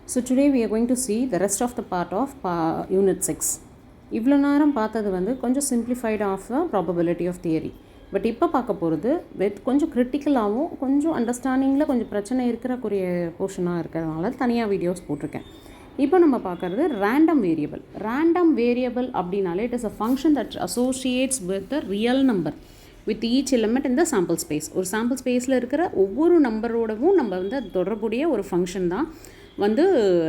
So today we are going to see the rest of the part of unit 6. இவ்வளோ நேரம் பார்த்தது வந்து கொஞ்சம் simplified of the probability of theory. But இப்போ பார்க்க போகிறது வித் கொஞ்சம் கிரிட்டிக்கலாகவும் கொஞ்சம் அண்டர்ஸ்டாண்டிங்கில் கொஞ்சம் பிரச்சனை இருக்கிறக்கூடிய போர்ஷனாக இருக்கிறதுனால தனியாக வீடியோஸ் போட்டிருக்கேன். இப்போ நம்ம பார்க்குறது ரேண்டம் வேரியபிள் அப்படின்னாலே it is a function that Associates with the real number with each element இந்த சாம்பிள் ஸ்பேஸ். ஒரு சாம்பிள் ஸ்பேஸில் இருக்கிற ஒவ்வொரு நம்பரோடவும் நம்ம வந்து தொடர்புடைய ஒரு ஃபங்க்ஷன் தான் வந்து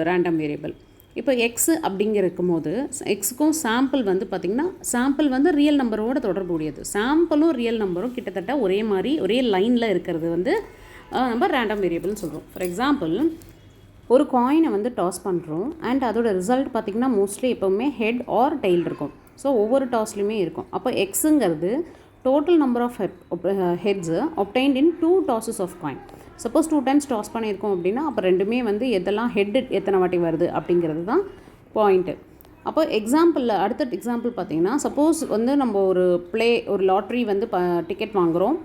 ரேண்டம் வேரியபிள். இப்போ எக்ஸு அப்படிங்கிறக்கும் போது எக்ஸுக்கும் சாம்பிள் வந்து பார்த்திங்கன்னா சாம்பிள் வந்து ரியல் நம்பரோட தொடர்புடையது. சாம்பிளும் ரியல் நம்பரும் கிட்டத்தட்ட ஒரே மாதிரி ஒரே லைனில் இருக்கிறது வந்து நம்ம ரேண்டம் வேரியபிள்னு சொல்கிறோம். ஃபார் எக்ஸாம்பிள் ஒரு காயினை வந்து டாஸ் பண்ணுறோம் அண்ட் அதோட ரிசல்ட் பார்த்திங்கன்னா மோஸ்ட்லி எப்போவுமே ஹெட் ஆர் டெய்ல் இருக்கும். ஸோ ஒவ்வொரு டாஸ்லையுமே இருக்கும். அப்போ எக்ஸுங்கிறது total number of heads obtained in 2 tosses of coin. Suppose 2 times toss பண்ணியிருக்கோம் அப்படின்னா அப்போ ரெண்டுமே வந்து எதெல்லாம் ஹெட்டு எத்தனை வாட்டி வருது அப்படிங்கிறது தான் பாயிண்ட்டு. அப்போ எக்ஸாம்பிளில் அடுத்த எக்ஸாம்பிள் பார்த்திங்கன்னா சப்போஸ் வந்து நம்ம ஒரு லாட்ரி வந்து டிக்கெட் வாங்குகிறோம்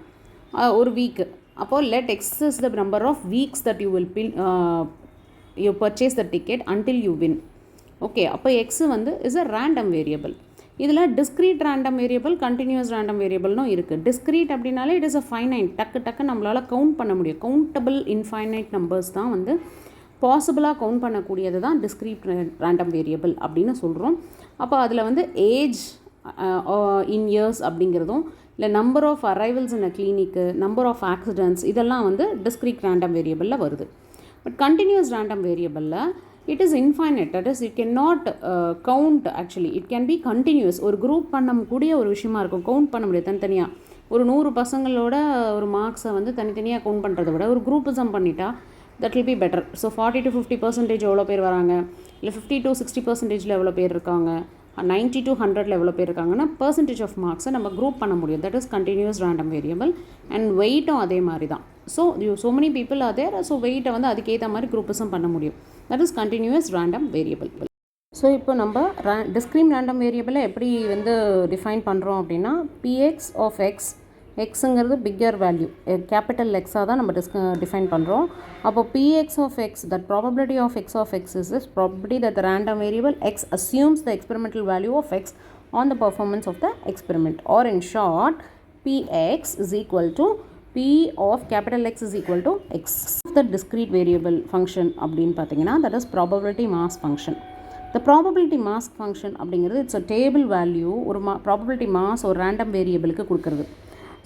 ஒரு வீக்கு. அப்போது let x is the number of weeks that you will you purchase the ticket until you win. Okay, அப்போ எக்ஸு வந்து இஸ் a random variable. இதில் discrete random variable continuous random வேரியபிள்னும் இருக்குது. Discrete அப்படின்னாலே it is a finite, டக்கு நம்மளால் count பண்ண முடியும். கவுண்டபிள் இன்ஃபைனைட் நம்பர்ஸ் தான் வந்து பாசிபிளாக கவுண்ட் பண்ணக்கூடியது தான் டிஸ்க்ரீட் ரேண்டம் வேரியபிள் அப்படின்னு சொல்கிறோம். அப்போ அதில் வந்து ஏஜ் இன் இயர்ஸ் அப்படிங்கிறதும் இல்லை number of arrivals in a clinic, number of accidents இதெல்லாம் வந்து டிஸ்க்ரீட் ரேண்டம் வேரியபிளில் வருது. பட் கண்டினியூஸ் ரேண்டம் வேரியபிளில் it is infinite, that is it cannot count actually, it can be continuous. ஒரு குரூப் பண்ணக்கூடிய ஒரு விஷயமா இருக்கும், கவுண்ட் பண்ண முடியாது தனித்தனியாக. ஒரு 100 பசங்களோட ஒரு மார்க்ஸை வந்து தனித்தனியாக கவுண்ட் பண்ணுறதை விட ஒரு குரூப்பிசம் பண்ணிட்டா that will be better. So 40 to 50% எவ்வளோ பேர் வராங்க, இல்லை 50 to 60% எவ்வளோ பேர் இருக்காங்க, 90 to 100 எவ்வளோ பேர் இருக்காங்கன்னா பர்சன்டேஜ் ஆஃப் மார்க்ஸை நம்ம குரூப் பண்ண முடியும். That is continuous random variable. And வெயிட்டும் அதே மாதிரி தான். So many people are there, so வெயிட்டை வந்து அதுக்கேற்ற மாதிரி குரூப்பிசம் பண்ண முடியும். That is continuous random variable. So இப்போ நம்ம டிஸ்க்ரீட் ரேண்டம் வேரியபிளை எப்படி வந்து டிஃபைன் பண்ணுறோம் அப்படின்னா பிஎக்ஸ் ஆஃப் எக்ஸ், எக்ஸுங்கிறது பிக்கர் வேல்யூ கேபிட்டல் எக்ஸாக தான் நம்ம டிஃபைன் பண்ணுறோம். அப்போ px of x, that probability of x of x is this probability that the random variable x assumes the experimental value of x on the performance of the experiment, or in short px is equal to p of capital X is equal to x. The discrete variable function அப்படின்னு பார்த்தீங்கன்னா that is probability mass function. The probability mass function அப்படிங்கிறது it's a table value, ஒரு probability mass ஒரு random variableக்கு கொடுக்குறது.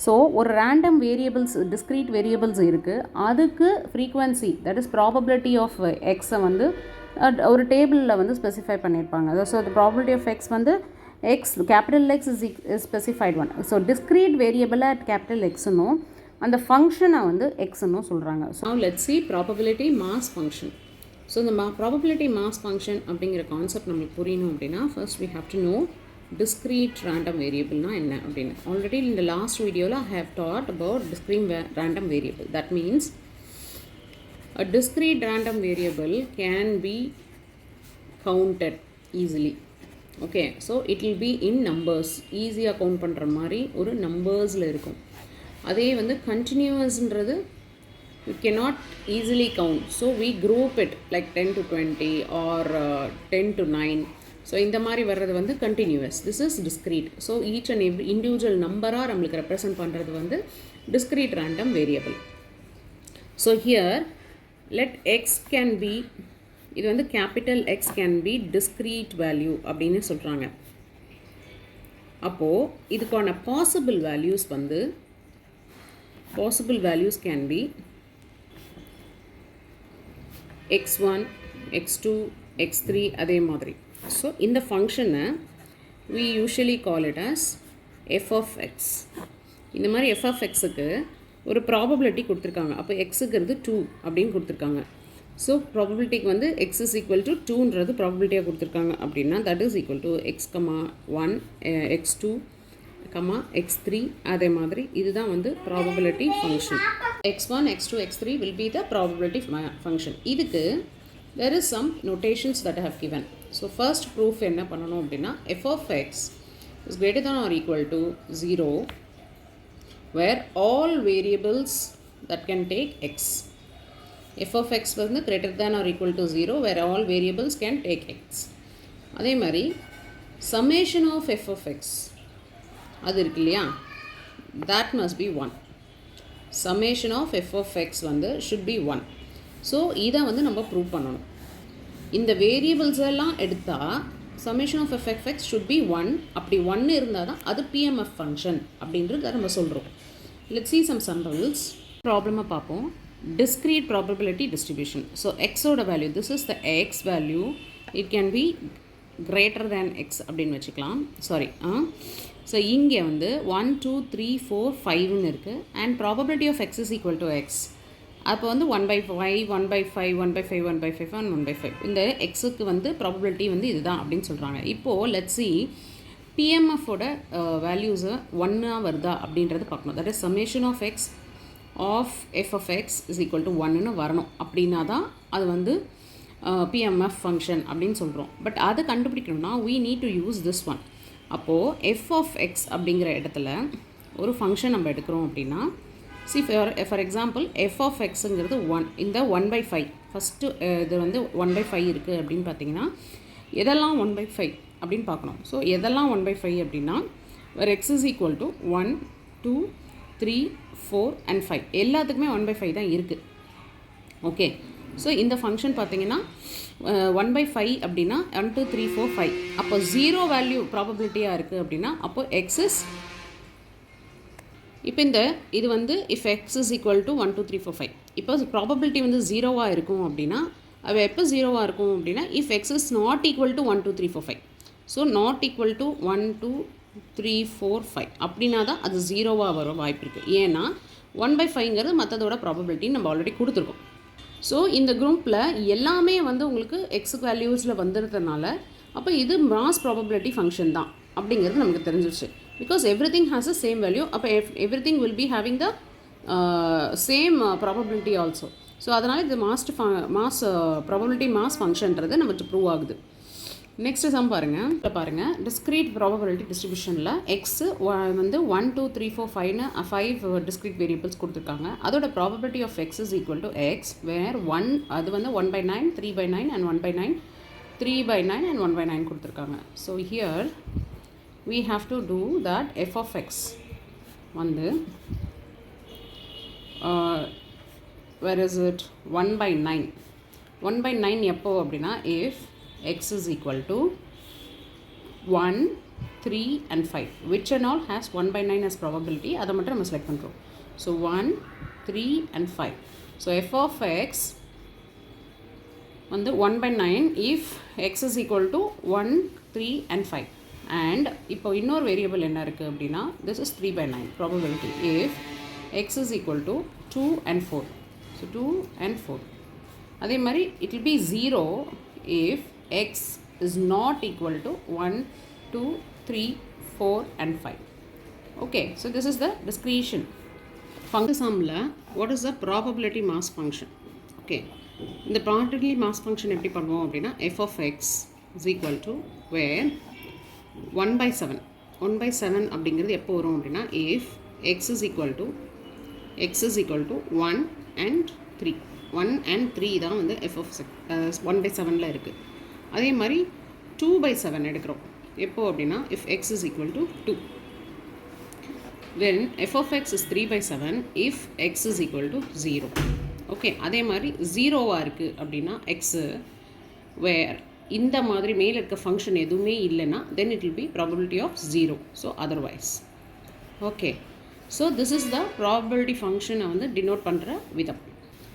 So ஒரு random variables discrete variables இருக்குது, அதுக்கு frequency that is probability of எக்ஸை வந்து ஒரு டேபிளில் வந்து ஸ்பெசிஃபை பண்ணியிருப்பாங்க. So the probability of x வந்து X capital X is specified on. So டிஸ்க்ரீட் வேரியபிளை அட் கேபிட்டல் எக்ஸுன்னும் அந்த ஃபங்க்ஷனை வந்து எக்ஸ்ன்னும் சொல்கிறாங்க. So let's see probability mass function. So இந்த ப்ராபபிலிட்டி மாஸ் ஃபங்க்ஷன் அப்படிங்கிற கான்செப்ட் நம்மளுக்கு புரியணும் அப்படின்னா first we have to know discrete random variable na enna appadina. Already in the last video I have taught about discrete random variable. That means a discrete random variable can be counted easily. Okay, so it will be in numbers, easy ah count பண்ற மாதிரி ஒரு numbers ல இருக்கும். அதே வந்து continuous ன்றது you cannot easily count, so we group it like 10 to 20 or 10 to 9. So இந்த மாதிரி வர்றது வந்து continuous. This is discrete. So each and every individual நம்பராக நம்மளுக்கு ரெப்ரசன்ட் பண்ணுறது வந்து discrete random variable. So here let X can be, இது வந்து capital X can be discrete value அப்படின்னு சொல்கிறாங்க. அப்போது இதுக்கான பாசிபிள் வேல்யூஸ் வந்து can be x1, x2, x3 அதே மாதிரி. ஸோ இந்த ஃபங்க்ஷனை we usually call it as f of x. இந்த மாதிரி f of xக்கு ஒரு ப்ராபபிலிட்டி கொடுத்துருக்காங்க. அப்போ எக்ஸுங்கிறது 2 அப்படின்னு கொடுத்துருக்காங்க. ஸோ ப்ராபபிலிட்டிக்கு வந்து x is equal to 2ன்றது ப்ராபபிலிட்டியாக கொடுத்துருக்காங்க அப்படின்னா that is equal to x, 1, x2, x3 அதே மாதிரி இதுதான் வந்து probability function. x1, x2, x3 will be the probability function. இதுக்கு there is some notations that I have given. So first proof என்ன பண்ணணும் அப்படின்னா f of x is greater than or equal to 0 where all variables that can take x. f of x வந்து greater than or equal to 0 where all variables can take x. அதே மாதிரி summation of f of x அது இருக்கு இல்லையா, that must be 1. summation of f of x வந்து should be 1. So இதை வந்து நம்ம ப்ரூவ் பண்ணணும். இந்த வேரியபிள்ஸ் எல்லாம் எடுத்தால் summation of f of x should be 1. அப்படி 1 இருந்தால் தான் அது PMF ஃபங்க்ஷன் அப்படின்றத நம்ம சொல்கிறோம். let's see some samples. ப்ராப்ளமாக பார்ப்போம். discrete probability distribution. so x ஓட value, this is the x value, it can be greater than x அப்படின்னு வச்சுக்கலாம். சாரி, ஸோ இங்கே வந்து 1 2 3 4 5ன்னு இருக்குது. And probability of x is equal to x. அப்போ வந்து 1/5 1/5 1/5 1/5 and 1/5 இந்த எக்ஸுக்கு வந்து ப்ராபபிலிட்டி வந்து இதுதான் அப்படின்னு சொல்கிறாங்க. இப்போது லெட்ஸ் சி பிஎம்எஃபோட வேல்யூஸு 1 வருதா அப்படின்றது பார்க்கணும். That is summation of X of F of X is equal to 1ன்னு வரணும். அப்படின்னா தான் அது வந்து PMF ஃபங்க்ஷன் அப்படின்னு சொல்கிறோம். பட் அதை கண்டுபிடிக்கணும்னா we need to use this one. அப்போது f of x அப்படிங்கிற இடத்துல ஒரு ஃபங்க்ஷன் நம்ம எடுக்கிறோம் அப்படின்னா, see for example f of xங்கிறது 1, இந்த 1/5 ஃபஸ்ட்டு இது வந்து 1/5 இருக்குது அப்படின்னு பார்த்தீங்கன்னா எதெல்லாம் 1/5 அப்படின்னு பார்க்கணும். ஸோ எதெல்லாம் 1/5 அப்படின்னா where x is equal to 1 2 3 4 and 5 எல்லாத்துக்குமே 1/5 தான் இருக்குது. ஓகே, ஸோ இந்த ஃபங்க்ஷன் பார்த்தீங்கன்னா 1/5 அப்படின்னா 1 2 3 4 5. அப்போ 0 வேல்யூ ப்ராபபிலிட்டியாக இருக்குது அப்படின்னா அப்போது எக்ஸ் இஸ், இப்போ இந்த இது வந்து if X is equal to 1 2 3 4 5, இப்போ ப்ராபபிலிட்டி வந்து 0வாக இருக்கும் அப்படின்னா அது எப்போ 0வாக இருக்கும் அப்படின்னா if X is not equal to 1 2 3 4 5. So not equal to 1 2 3 4 5 அப்படின்னா தான் அது 0வாக வர வாய்ப்பு இருக்குது. ஏன்னா 1/5ங்கிறது மற்றதோட ப்ராபபிலிட்டி நம்ம ஆல்ரெடி கொடுத்துருக்கோம். ஸோ இந்த குரூப்பில் எல்லாமே வந்து உங்களுக்கு எக்ஸ் வேல்யூஸில் வந்துடுறதுனால அப்போ இது மாஸ் ப்ராபபிலிட்டி ஃபங்க்ஷன் தான் அப்படிங்கிறது நமக்கு தெரிஞ்சிருச்சு. Because everything has a same value. அப்போ everything will be having the same probability also. So அதனால் இது மாஸ் ப்ராபபிலிட்டி மாஸ் ஃபங்க்ஷன்றது நமக்கு ப்ரூவ் ஆகுது. நெக்ஸ்ட் சம் பாருங்கள் டிஸ்க்ரீட் ப்ராபபிலிட்டி டிஸ்ட்ரிபியூஷனில் எக்ஸு வந்து 1 2 3 4 5ன்னு 5 டிஸ்க்ரீட் வேரியபிள்ஸ் கொடுத்துருக்காங்க. அதோட probability of X is equal to X where 1 அது வந்து 1/9 3/9 and 1/9 3/9 and 1/9 கொடுத்துருக்காங்க. So here we have to do that f of x வந்து where is it 1/9 1/9 எப்போ அப்படின்னா if x is equal to 1 3 and 5 which and all has 1/9 as probability அதை மட்டும் நம்ம select பண்ணுறோம். so 1 3 and 5. so f of x வந்து 1/9 if x is equal to 1 3 and 5. and இப்போ இன்னொரு வேரியபிள் என்ன இருக்குது அப்படின்னா this is 3/9 probability if x is equal to 2 and 4. so 2 and 4. அதே மாதிரி it will be 0 if x is not equal to 1 2 3 4 and 5. okay, so this is the discretion function. sumல what is the probability mass function? okay, இந்த probability mass function எப்படி பண்ணுவோம் அப்படின்னா f of x is equal to where 1/7 அப்படிங்கிறது எப்போ வரும் அப்படின்னா if x is equal to 1 and 3. 1 and 3 தான் வந்து f of 1/7ல் இருக்குது. அதே மாதிரி 2/7 எடுக்கிறோம் எப்போ அப்படின்னா if x is equal to 2. then f of x is 3/7 if x is equal to 0. Okay, அதே மாதிரி 0வாக இருக்குது அப்படின்னா எக்ஸு வேர் இந்த மாதிரி மேலே இருக்க ஃபங்க்ஷன் எதுவுமே இல்லைன்னா then it will be probability of 0. so otherwise. Okay, so this is the probability ஃபங்க்ஷனை வந்து டினோட் பண்ணுற விதம்.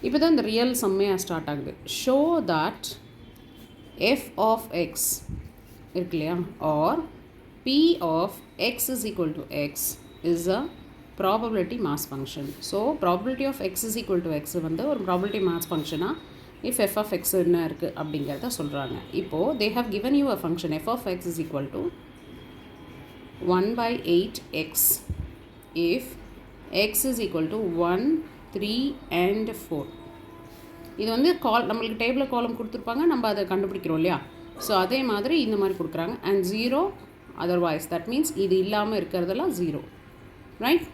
இப்போ தான் இந்த ரியல் சம்மையாக ஸ்டார்ட் ஆகுது. Show that f of x இருக்கு இல்லையா R p of x is equal to x is a probability mass function. so probability of x is equal to x வந்து ஒரு probability mass functionனா if f of x என்ன இருக்குது அப்படிங்கிறத சொல்கிறாங்க. இப்போது they have given you a function f of x is equal to 1/8x if x is equal to 1 3 and 4. இது வந்து நம்மளுக்கு டேபிளில் காலம் கொடுத்துருப்பாங்க, நம்ம அதை கண்டுபிடிக்கிறோம் இல்லையா. ஸோ அதே மாதிரி இந்த மாதிரி கொடுக்குறாங்க அண்ட் 0 அதர்வைஸ் தட் மீன்ஸ் இது இல்லாமல் இருக்கிறதெல்லாம் 0 right.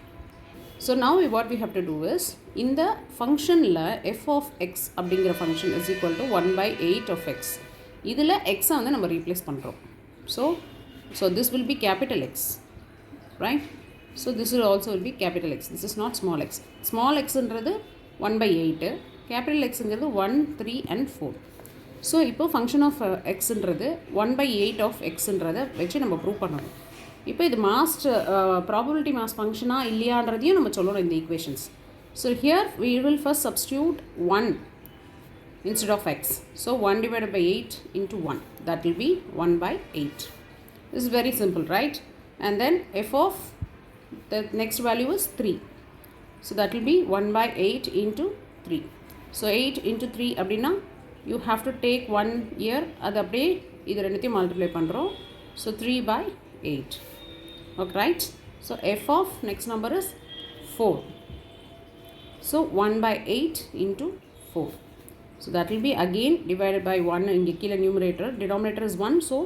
So now what we have to do is, in the function la f of x அப்படிங்கிற function is equal to 1 by 8 of x. இதில் x வந்து நம்ம replace பண்ணுறோம். So this will be capital X, right? So this will also be capital X. This is not small x. Small x என்றது 1 by 8. Capital X என்றது 1, 3 and 4. So இப்போ function of x என்றது 1 by 8 of x என்றதை வச்சு நம்ம prove பண்ணணும். இப்போ இது ப்ராபபிலிட்டி மாஸ் ஃபங்க்ஷனாக இல்லையான்றதையும் நம்ம சொல்லணும் இந்த equations. So here we will first substitute 1 instead of x. So 1 divided by 8 into 1. That will be 1 by 8. This is very simple, right? And then f of the next value is 3. So that will be 1 by 8 into 3. So 8 into 3 அப்படின்னா you have to take 1 year, அது அப்படியே இது ரெண்டுத்தையும் multiply பண்ணுறோம். So 3 by 8. Okay, right? So f of next number is 4. So 1 by 8 into 4. So that will be again divided by 1 in the kilo numerator. Denominator is 1, so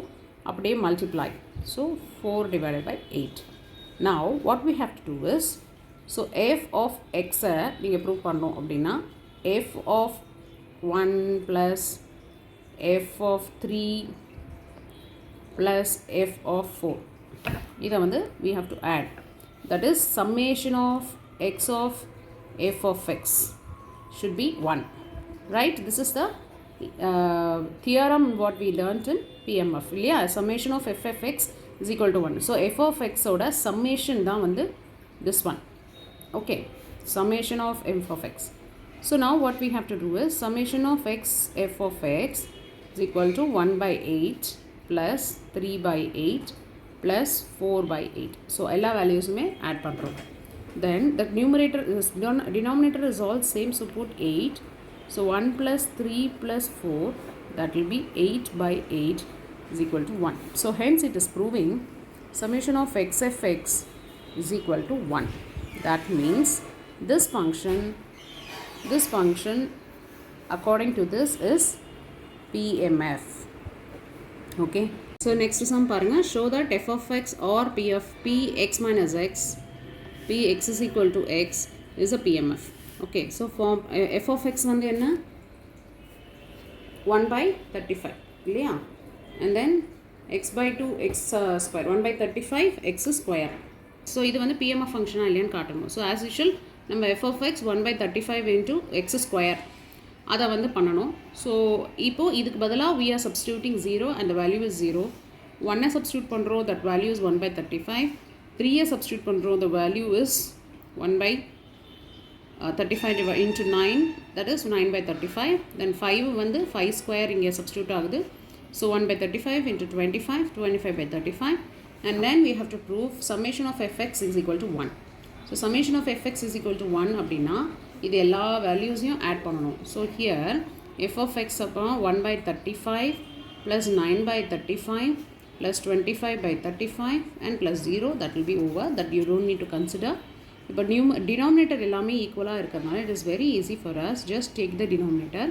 அப்படியே multiply. So 4 divided by 8. Now what we have to do is, so f of x நீங்கள் prove பண்ணோம் அப்படின்னா f of 1 plus f of 3 plus f of 4. இதை வந்து we have to add. That is summation of x of f of x should be 1. Right? This is the theorem what we learnt in PMF. இல்லையா? Summation of f of x is equal to 1. So f of x ஓட summation தான் வந்து this one. Okay. Summation of f of x. So now what we have to do is, summation of x f of x is equal to 1 by 8 plus 3 by 8 plus 4 by 8. So எல்லா வேல்யூஸுமே add பண்ணுறோம். Then the numerator is denominator is all same, so put 8. So 1 plus 3 plus 4, that will be 8 by 8 is equal to 1. So hence it is proving summation of x f x is equal to 1. That means this function according to this is PMF. Okay. So next sum பாருங்க, show that f of x or p of p x minus x, p x is equal to x is a PMF. Okay, so for f of x வந்து என்ன 1 by 35 இல்லையா, and then x by 2 x square 1 by 35 x square. So இது வந்து PMF ஃபங்க்ஷனா இல்லையான்னு காட்டணும். So as usual நம்ம f of x 1 by 35 into x square அதை வந்து பண்ணணும். ஸோ இப்போது இதுக்கு பதிலாக we are substituting 0 and the value is 0. 1 substitute பண்ணுறோம், that value is 1 by 35. 3 substitute பண்ணுறோம், the value is 1 by 35 into 9, that is 9 by 35. Then 5 வந்து 5 square இங்கே substitute ஆகுது. So 1 by 35 into 25, 25 by 35. And then we have to prove summation of fx is equal to 1. So summation of fx is equal to 1 அப்படின்னா இது எல்லா வேல்யூஸையும் add பண்ணணும். So here f of x அப்புறம் 1 by 35 plus 9 by 35 plus 25 by 35 and plus 0, that will be over. That you don't need to consider. இப்போ denominator எல்லாமே ஈக்குவலாக இருக்கிறதுனால it is very easy for us. Just take the denominator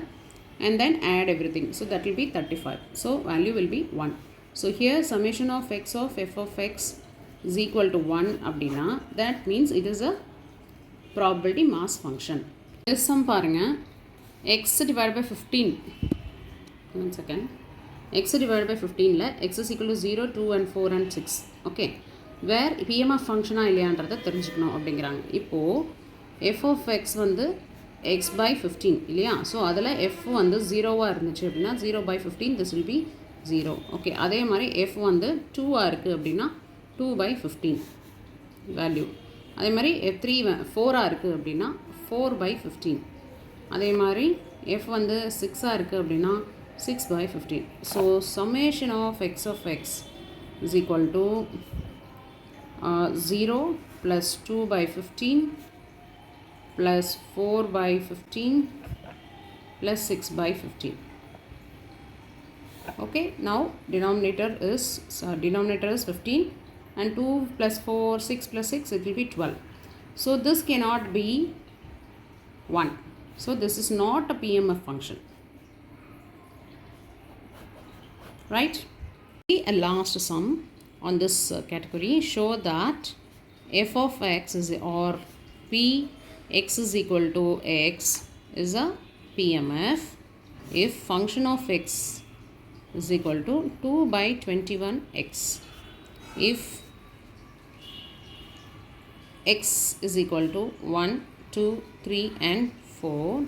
and then add everything. So that will be 35. So value will be 1. So here summation of x of f of x is equal to 1 அப்படின்னா that means it is a probability mass function. This sum பாருங்க, x divided by 15. 1 second. X divided by 15 ல x is equal to 0, 2 and 4 and 6. Okay. Where PMF ஃபங்க்ஷனா இல்லையான்றதை தெரிஞ்சுக்கணும் அப்படிங்கிறாங்க. இப்போது f of x வந்து x by 15 இல்லையா, so அதில் f வந்து 0வாக இருந்துச்சு அப்படின்னா 0 by 15, this will be 0. Okay, அதே மாதிரி f வந்து 2ஆக இருக்குது அப்படின்னா 2 by 15 வேல்யூ. அதே மாதிரி f3 4ஆக இருக்குது அப்படின்னா 4 by 15. அதே மாதிரி f வந்து 6ஆக இருக்குது அப்படின்னா 6 by 15. So summation of x of x is equal to 0 plus 2 by 15 plus 4 by 15 plus 6 by 15. Okay, now denominator is 15 and 2 plus 4, 6 plus 6, it will be 12. So this cannot be 1. So this is not a PMF function. Right? A last sum on this category. Show that f of x is or Px is equal to x is a PMF if function of x is equal to 2 by 21x. If x is equal to 1, 2, 3 and 4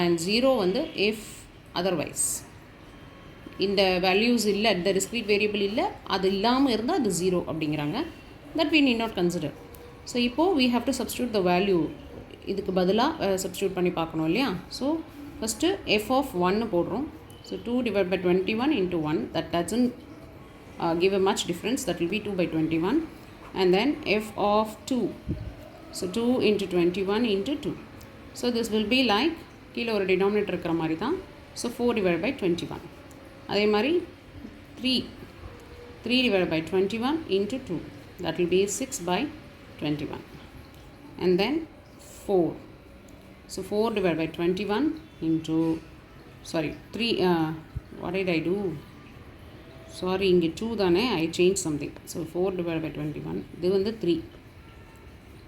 and 0 வந்து if otherwise இந்த values இல்லை, இந்த discrete variable இல்லை, அது இல்லாமல் இருந்தால் அது 0 அப்படிங்கிறாங்க. That we need not consider. So இப்போது we have to substitute the value. இதுக்கு பதிலாக சப்ஸ்டியூட் பண்ணி பார்க்கணும் இல்லையா. ஸோ ஃபஸ்ட்டு f of 1 போடுறோம். So 2 divided by 21 into 1, that doesn't give a much difference, that will be 2 by 21. And then f of 2, so 2 into 21 into 2. So this will be like கீழே ஒரு denominator இருக்கிற மாதிரி தான். So 4 divided by 21. அதே மாதிரி 3 divided by 21 into 2, that will be 6 by 21. And then 4, so 4 divided by 21 into, sorry 3, what did I do, sorry இங்கே 2 தானே, I changed something. So 4 divided by 21, இது வந்து 3,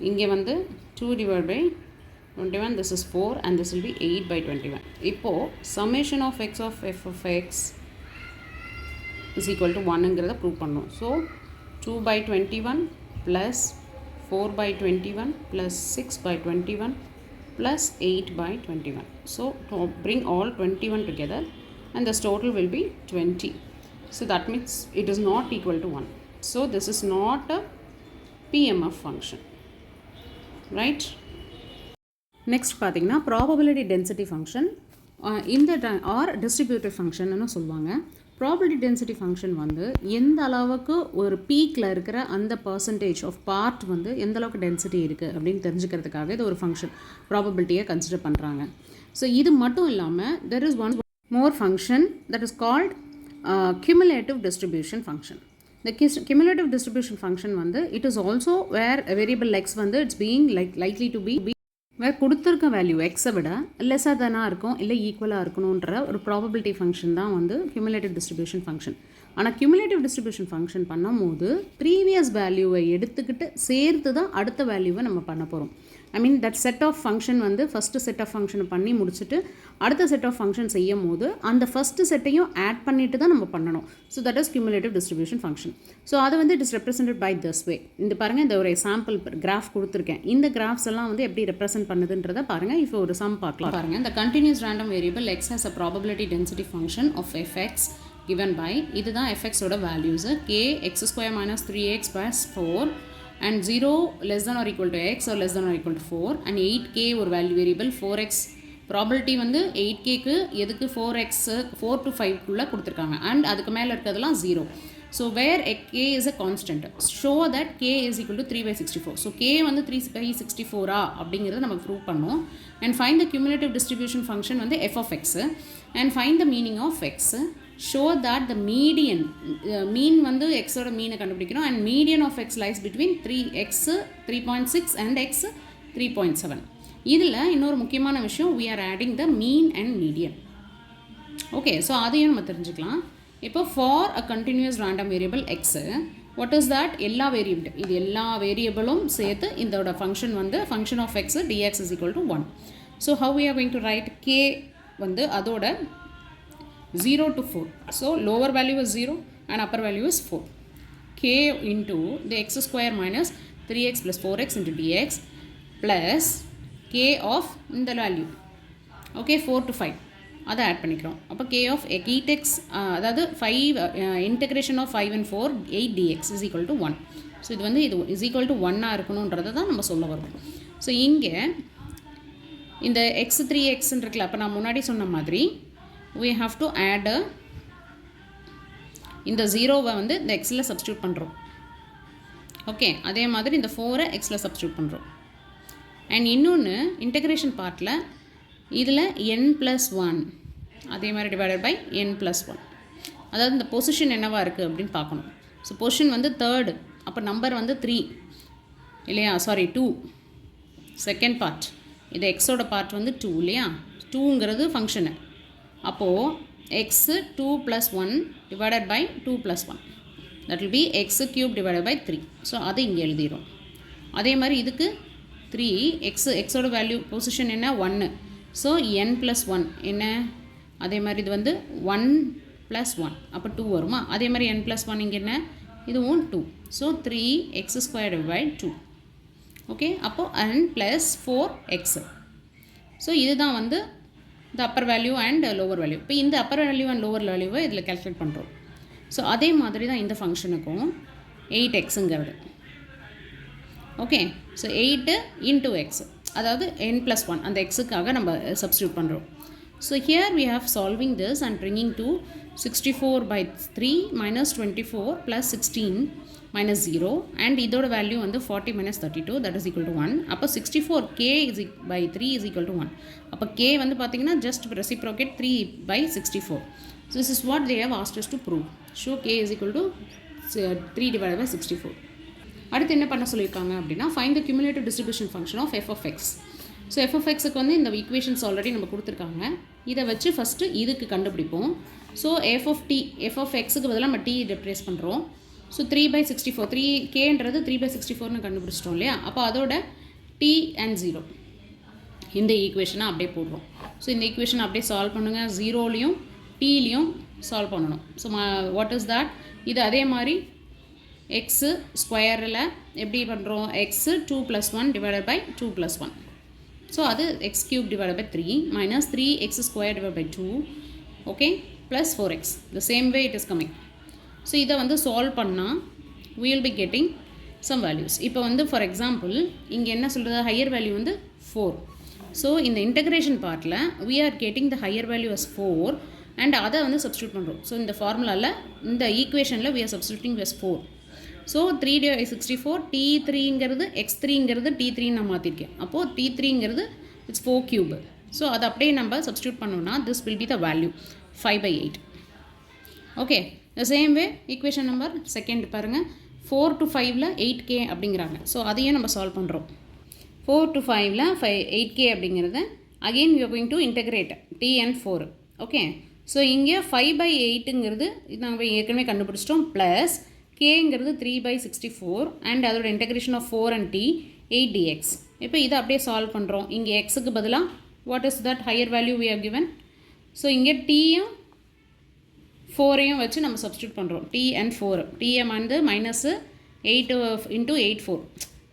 இங்கே வந்து 2 divided by 21, this is 4 and this will be 8 by 21. இப்போது summation of x of f of x is equal to 1ங்கிறத prove பண்ணோம். So 2 by 21 plus 4 by 21 plus 6 by 21 plus 8 by 21. So to bring all 21 together and this total will be 20. So that means it is not equal to 1. So this is not a PMF function, right? Next பார்த்தீங்கன்னா probability density function இந்த R distributive ஃபங்க்ஷன்னு சொல்லுவாங்க. Probability density function வந்து எந்த அளவுக்கு ஒரு பீக்கில் இருக்கிற அந்த பர்சன்டேஜ் ஆஃப் பார்ட் வந்து எந்த அளவுக்கு டென்சிட்டி இருக்குது அப்படின்னு தெரிஞ்சுக்கிறதுக்காக இது ஒரு ஃபங்க்ஷன் ப்ராபபிலிட்டியை கன்சிடர் பண்ணுறாங்க. ஸோ இது மட்டும் இல்லாமல் there is one more function that is called cumulative distribution function. The cumulative distribution function வந்து it is also where a variable x வந்து it's being likely to be வேறு கொடுத்துருக்க வேல்யூ எக்ஸை விட லெஸ்ஸாக தானே இருக்கும் இல்லை ஈக்குவலாக இருக்கணுன்ற ஒரு ப்ராபபிலிட்டி ஃபங்க்ஷன் தான் வந்து கியூமுலேட்டிவ் டிஸ்ட்ரிபியூஷன் ஃபங்க்ஷன். ஆனால் கியூமுலேட்டிவ் டிஸ்ட்ரிபியூஷன் ஃபங்க்ஷன் பண்ணும்போது ப்ரீவியஸ் வேல்யூவை எடுத்துக்கிட்டு சேர்த்து தான் அடுத்த வேல்யூவை நம்ம பண்ண போகிறோம். I mean that set of function வந்து ஃபஸ்ட்டு செட் ஆஃப் ஃபங்க்ஷனை பண்ணி முடிச்சுட்டு அடுத்த செட் ஆஃப் ஃபங்க்ஷன் செய்யும் போது அந்த ஃபஸ்ட்டு செட்டையும் ஆட் பண்ணிட்டு தான் நம்ம பண்ணணும். So that is cumulative distribution function. So அது வந்து it is represented by this way. இந்த பாருங்கள், இந்த ஒரு சாம்பிள் கிராஃப் கொடுத்துருக்கேன். இந்த கிராஃப்ஸ் எல்லாம் வந்து எப்படி ரெப்ரசென்ட் பண்ணுதுன்றதை பாருங்கள். இப்போ ஒரு சம் பார்க்கலாம். பாருங்கள், இந்த continuous random variable x has a probability density function of fx given by இதுதான் fx ஓட values k x square minus 3x plus 4 and 0 less than or equal to x or less than or equal to 4 and 8k ஒரு value variable 4x. Probability வந்து 8kக்கு எதுக்கு 4x 4 to 5 குள்ளே கொடுத்துருக்காங்க and அதுக்கு மேலே இருக்கிறதுலாம் 0. So where k is a constant, show that k is equal to 3 by 64. So k வந்து 3 by 64 அப்படிங்கிறத நம்ம ப்ரூவ் பண்ணோம். And find the cumulative distribution function வந்து f of x and find the meaning of x. show that the median mean வந்து x ஓட மீனை கண்டுபிடிக்கணும் and median of x lies between 3x 3.6 and x 3.7. இதில் இன்னொரு முக்கியமான விஷயம், we are adding the mean and median. Okay, so அதையும் நம்ம தெரிஞ்சுக்கலாம். இப்போ for a continuous random variable x what is that, எல்லா வேரியபிள் இது எல்லா வேரியபிளும் சேர்த்து இதோட ஃபங்க்ஷன் வந்து function of x dx is equal to 1. So how we are going to write k வந்து அதோட 0 to 4. So lower value is 0 and upper value is 4. k into the x square minus 3x plus 4x into dx plus k of இந்த value okay 4 to 5 அதை add பண்ணிக்கிறோம். அப்போ k of 8x அதாவது 5 integration of 5 and 4 8 dx is equal to 1. So இது வந்து இது is equal to 1 இருக்கணுன்றதை தான் நம்ம சொல்ல வரோம். ஸோ இங்கே இந்த x 3x இருக்குல்ல, அப்போ நான் முன்னாடி சொன்ன மாதிரி we have to add இந்த 0வை வந்து இந்த xல் சப்ஸ்டியூட் பண்ணுறோம். ஓகே, அதே மாதிரி இந்த 4ஐ xல் சப்ஸ்டியூட் பண்ணுறோம். அண்ட் இன்னொன்று இன்டெக்ரேஷன் பார்ட்டில் இதில் n+1 அதே மாதிரி டிவைடட் பை n+1, அதாவது இந்த பொசிஷன் என்னவா இருக்குது அப்படின்னு பார்க்கணும். ஸோ பொசிஷன் வந்து தேர்டு, அப்போ நம்பர் வந்து 3 இல்லையா, சாரி 2. செகண்ட் பார்ட் இது எக்ஸோட பார்ட் வந்து 2 இல்லையா, 2ங்கிறது ஃபங்க்ஷனு. அப்போது x 2 + 1 divided by 2 + 1 that will be x³ divided by 3. So அதை இங்கே எழுதிடும். அதே மாதிரி இதுக்கு 3 எக்ஸோட வேல்யூ பொசிஷன் என்ன 1. ஸோ n + 1 என்ன, அதே மாதிரி இது வந்து 1 + 1 அப்போ 2 வருமா. அதே மாதிரி n + 1 இங்கே என்ன, இதுவும் 2. So 3x² / 2. ஓகே, அப்போது n + 4x. ஸோ இதுதான் வந்து the upper value and lower value. இப்போ இந்த upper value and lower value இதில் calculate பண்ணுறோம். ஸோ அதே மாதிரி தான் இந்த ஃபங்க்ஷனுக்கும் 8xங்கிறது. ஓகே, ஸோ 8 into x, அதாவது n + 1 அந்த எக்ஸுக்காக நம்ம சப்ஸ்டியூட் பண்ணுறோம். So here we have solving this and bringing to 64/3 minus 24 plus 16 minus 0 and இதோட வேல்யூ வந்து 40 minus 32 that is equal to 1. அப்போ 64k/3 is equal to 1. அப்போ k வந்து பார்த்தீங்கன்னா just reciprocate 3/64. So this is what they have asked us to prove. Show k is equal to 3/64. அடுத்து என்ன பண்ண சொல்லியிருக்காங்க அப்படின்னா find the cumulative distribution function of f of x. So f of xக்கு வந்து இந்த ஈக்குவேஷன்ஸ் ஆல்ரெடி நம்ம கொடுத்துருக்காங்க. இதை வச்சு ஃபஸ்ட்டு இதுக்கு கண்டுபிடிப்போம். ஸோ f of xக்கு பதிலாக நம்ம t ரெப்ளேஸ் பண்ணுறோம். ஸோ 3/64 3kன்றது 3/64னு கண்டுபிடிச்சிட்டோம் இல்லையா. அப்போ அதோட t and 0 இந்த ஈக்குவேஷனை அப்படியே போடுறோம். ஸோ இந்த ஈக்குவேஷனை அப்படியே சால்வ் பண்ணுங்கள். 0லையும் டீலையும் சால்வ் பண்ணணும். ஸோ வாட் இஸ் தட், இது அதே மாதிரி எக்ஸு ஸ்கொயரில் எப்படி பண்ணுறோம், எக்ஸு 2 + 1 divided by 2 + 1. ஸோ அது x³ divided by 3 minus 3x² divided by 2, okay, plus 4x. The same way it is coming. So இதை வந்து சால்வ் பண்ணால் we will be getting some values. இப்போ வந்து ஃபார் எக்ஸாம்பிள் இங்கே என்ன சொல்கிறது, ஹையர் வேல்யூ வந்து 4. ஸோ இந்த இன்டகிரேஷன் பார்ட்டில் we are getting the higher value as 4 and அதை வந்து சப்ஸ்டியூட் பண்ணுறோம். ஸோ இந்த ஃபார்முலாவில் இந்த ஈக்குவேஷனில் we are substituting as 4. So 3/64 t3ங்கிறது x3ங்கிறது t3 நான் மாற்றிருக்கேன். அப்போது t3ங்கிறது இட்ஸ் 4³. ஸோ அதை அப்படியே நம்ம சப்ஸ்டியூட் பண்ணோம்னா this will be the value 5/8. Okay, the same way equation number second பாருங்கள், 4 to 5ல் 8k அப்படிங்கிறாங்க. ஸோ அதையும் நம்ம சால்வ் பண்ணுறோம். 4 to 5ல் 8k அப்படிங்கிறது again we are going to integrate t and 4. Okay, so இங்கே 5/8ங்கிறது நாங்கள் ஏற்கனவே கண்டுபிடிச்சிட்டோம், ப்ளஸ் கேங்கிறது 3/64 அண்ட் அதோட integration of 4 and t 8 dx. இப்போ இதை அப்படியே சால்வ் பண்ணுறோம். இங்கே எக்ஸுக்கு பதிலாக what is that higher value we have given. So இங்கே டீயும் 4ஐயும் வச்சு நம்ம சப்ஸ்டியூட் பண்ணுறோம். t and 4, tm வந்து -8 into 8 4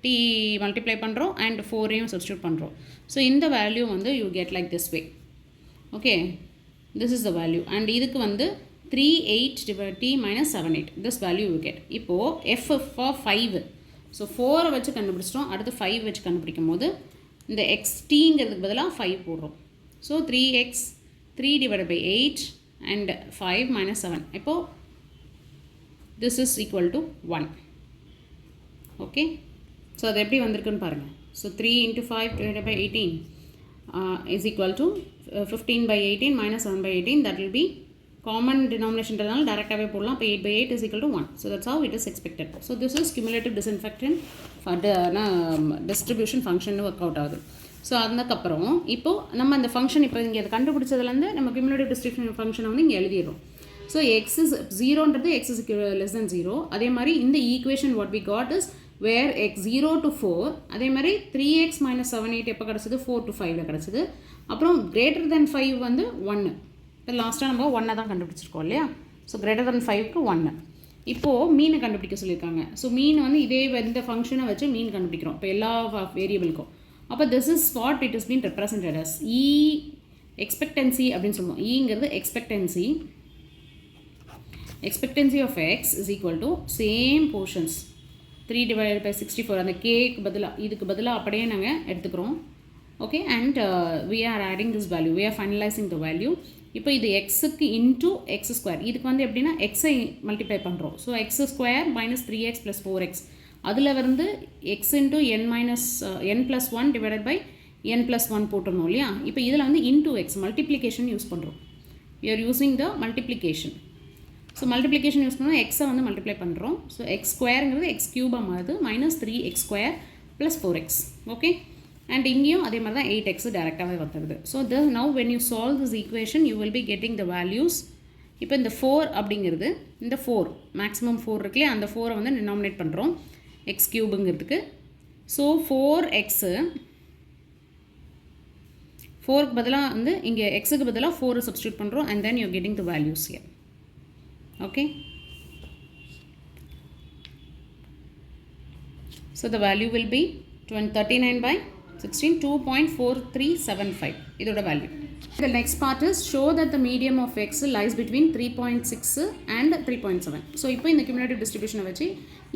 t மல்டிப்ளை பண்ணுறோம் அண்ட் 4ஐயும் சப்ஸ்டியூட் பண்ணுறோம். ஸோ இந்த வேல்யூ வந்து you get like this way. Okay, this is the value and இதுக்கு வந்து 3/8 divided t minus 7/8 this value you get. இப்போது f for 5, ஸோ 4 வச்சு கண்டுபிடிச்சிட்டோம். அடுத்து 5 வச்சு கண்டுபிடிக்கும் போது இந்த xt-ங்கிறதுக்கு பதிலாக 5 போடுறோம். So 3x 3 divided by 8 and 5 minus 7. இப்போது this is equal to 1. Okay, so அது எப்படி வந்திருக்குன்னு பாருங்கள். So 3 into 5 divided by 18 is equal to 15/18 minus 7/18. that will be common denominationன்றதுனால டேரெக்டாகவே போடலாம். இப்போ 8/8 is equal to 1. So that's how it is expected. So this is cumulative disinfectant distribution function work out ஆகுது. So அதுக்கப்புறம் இப்போது நம்ம அந்த function இப்போ இங்கே அதை கண்டுபிடிச்சதுலேருந்து நம்ம cumulative distribution ஃபங்க்ஷனை வந்து இங்கே எழுதிடுறோம். ஸோ x is 0ன்றது x is less than 0. அதே மாதிரி இந்த equation what we got is where x 0 to 4, அதே மாதிரி 3x minus 7/8 எப்போ கிடச்சிது, 4 to 5ல் கிடச்சிது. அப்புறம் greater than 5 வந்து 1. இப்போ லாஸ்ட்டாக நம்ம 1 தான் கண்டுபிடிச்சிருக்கோம் இல்லையா. So greater than 5க்கு 1. இப்போது மீனை கண்டுபிடிக்க சொல்லியிருக்காங்க. ஸோ மீன் வந்து இதே இந்த ஃபங்க்ஷனை வச்சு மீன் கண்டுபிடிக்கிறோம் இப்போ எல்லா வேரியபிளுக்கும். அப்போ this is what it is been represented as E expectancy அப்படின்னு சொல்லுவோம். ஈங்கிறது expectancy of X is equal to same portions 3 divided by 64. அந்த கேக்கு பதிலாக இதுக்கு பதிலாக அப்படியே நாங்கள் எடுத்துக்கிறோம். Okay, and we are adding this value, we are finalizing the value. இப்போ இது எக்ஸுக்கு இன்டூ எக்ஸ் ஸ்கொயர், இதுக்கு வந்து எப்படின்னா எக்ஸை மல்டிப்ளை பண்ணுறோம். So X square minus 3x plus 4x, அதில் வந்து X into n plus 1 divided by n plus 1 போட்டுருணும் இல்லையா. இப்போ இதில் வந்து இன்டூ எக்ஸ் மல்டிப்ளிகேஷன் யூஸ் பண்ணுறோம். we are using the multiplication. So multiplication use பண்ணால் எக்ஸை வந்து மல்டிப்ளை பண்ணுறோம். ஸோ எக்ஸ் ஸ்கொயருங்கிறது எக்ஸ் க்யூபாக மாறுது -3x² plus 4x. Okay, and இங்கேயும் அதே மாதிரி தான் 8x டேரெக்டாகவே வந்துடுது. So now when you solve this equation you will be getting the values. இப்போ இந்த 4 அப்படிங்கிறது இந்த 4 மேக்ஸிமம் 4 இருக்குல்லையே, அந்த 4 வந்து டினாமினேட் பண்ணுறோம் x க்யூபுங்கிறதுக்கு. ஸோ 4x 4க்கு பதிலாக வந்து இங்கே எக்ஸுக்கு பதிலாக 4 சப்ஸ்டியூட் பண்ணுறோம் and then you're getting the values here. Okay. So the value will be 39 by 16, 2.4375. இதோட value. The next part is show that the medium of x lies between 3.6 and 3.7. So இப்போ இந்த cumulative distribution வச்சு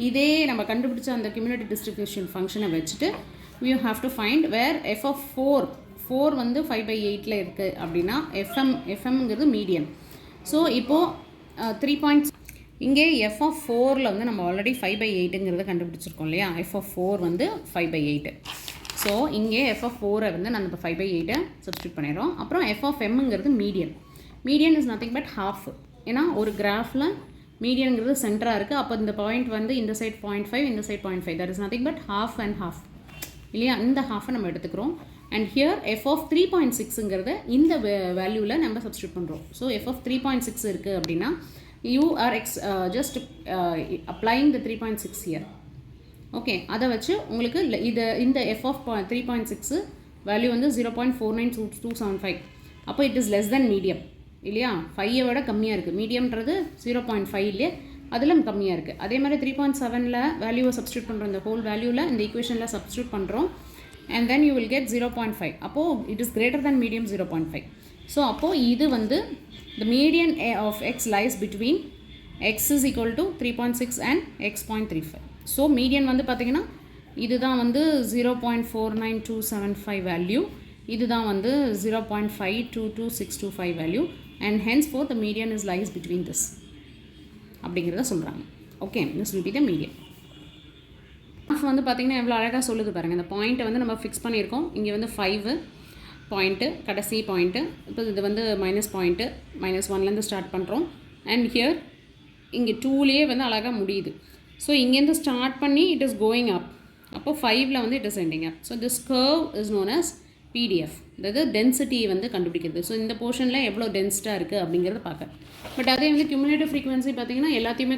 இதே நம்ம கண்டுபிடிச்ச அந்த cumulative distribution function வச்சுட்டு we have to find where f of 4 வந்து 5/8ல இருக்கு அப்படின்னா fmங்கிறது மீடியன். ஸோ இப்போது 3. இங்கே f of 4ல வந்து நம்ம ஆல்ரெடி 5/8ங்கிறத கண்டுபிடிச்சிருக்கோம் இல்லையா. f of 4 வந்து 5/8. ஸோ இங்கே f of 4 வந்து நம்ம இப்போ 5/8 சப்ஸ்டியூட் பண்ணிடுறோம். அப்புறம் f of mங்கிறது median. Median is nothing but half. ஏன்னா ஒரு கிராஃபில் மீடியனுங்கிறது சென்டராக இருக்குது. அப்போ இந்த பாயிண்ட் வந்து இந்த சைட் 0.5, இந்த side 0.5. That is nothing but half and half இல்லையா. இந்த ஹாஃபை நம்ம எடுத்துக்கிறோம். அண்ட் ஹியர் f of 3.6ங்கிறத இந்த வேல்யூவில் நம்ம சப்ஸ்டியூட் பண்ணுறோம். ஸோ f of 3.6 இருக்குது அப்படின்னா you are just applying the 3.6 here. Okay, அதை வச்சு உங்களுக்கு இந்த f of 3.6 வேல்யூ வந்து 0.492275. அப்போ it is less then medium இல்லையா. 5ஐ விட கம்மியாக இருக்குது. மீடியம்ன்றது 0.5லே அதில் கம்மியாக இருக்குது. அதே மாதிரி 3.7ல் வேல்யூவை சப்ஸ்டியூட் பண்ணுறோம். இந்த ஹோல் வேல்யூவில் இந்த ஈக்குவேஷனில் சப்ஸ்டியூட் பண்ணுறோம் and then you will get 0.5. அப்போது it is greater than medium 0.5. So அப்போது இது வந்து the median of x lies between x is equal to 3.6 and x.35. So median வந்து பார்த்திங்கன்னா இதுதான் வந்து 0.49275 வேல்யூ, இதுதான் வந்து 0.522625 value and henceforth the median is lies between this அப்படிங்கிறத சொல்கிறாங்க. Okay, this will be the median. வந்து பார்த்திங்கன்னா எவ்வளோ அழகாக சொல்லுது பாருங்கள். இந்த பாயிண்ட்டை வந்து நம்ம ஃபிக்ஸ் பண்ணியிருக்கோம். இங்கே வந்து 5 பாயிண்ட்டு, கடைசி பாயிண்ட்டு. இப்போ இது வந்து மைனஸ் பாயிண்ட்டு, -1லேருந்து ஸ்டார்ட் பண்ணுறோம். அண்ட் ஹியர் இங்கே 2லேயே வந்து அழகாக முடியுது. ஸோ இங்கேருந்து ஸ்டார்ட் பண்ணி இட் இஸ் கோயிங் அப். அப்போ 5ல் வந்து it is ending up. So this curve is known as PDF. அதாவது டென்சிட்டி வந்து கண்டுபிடிக்கிறது. ஸோ இந்த போர்ஷனில் எவ்வளோ டென்ஸ்டாக இருக்குது அப்படிங்கிறத பார்க்க. பட் அதே வந்து கியூமுலேட்டிவ் ஃப்ரீக்வன்சி பார்த்திங்கன்னா எல்லாத்தையுமே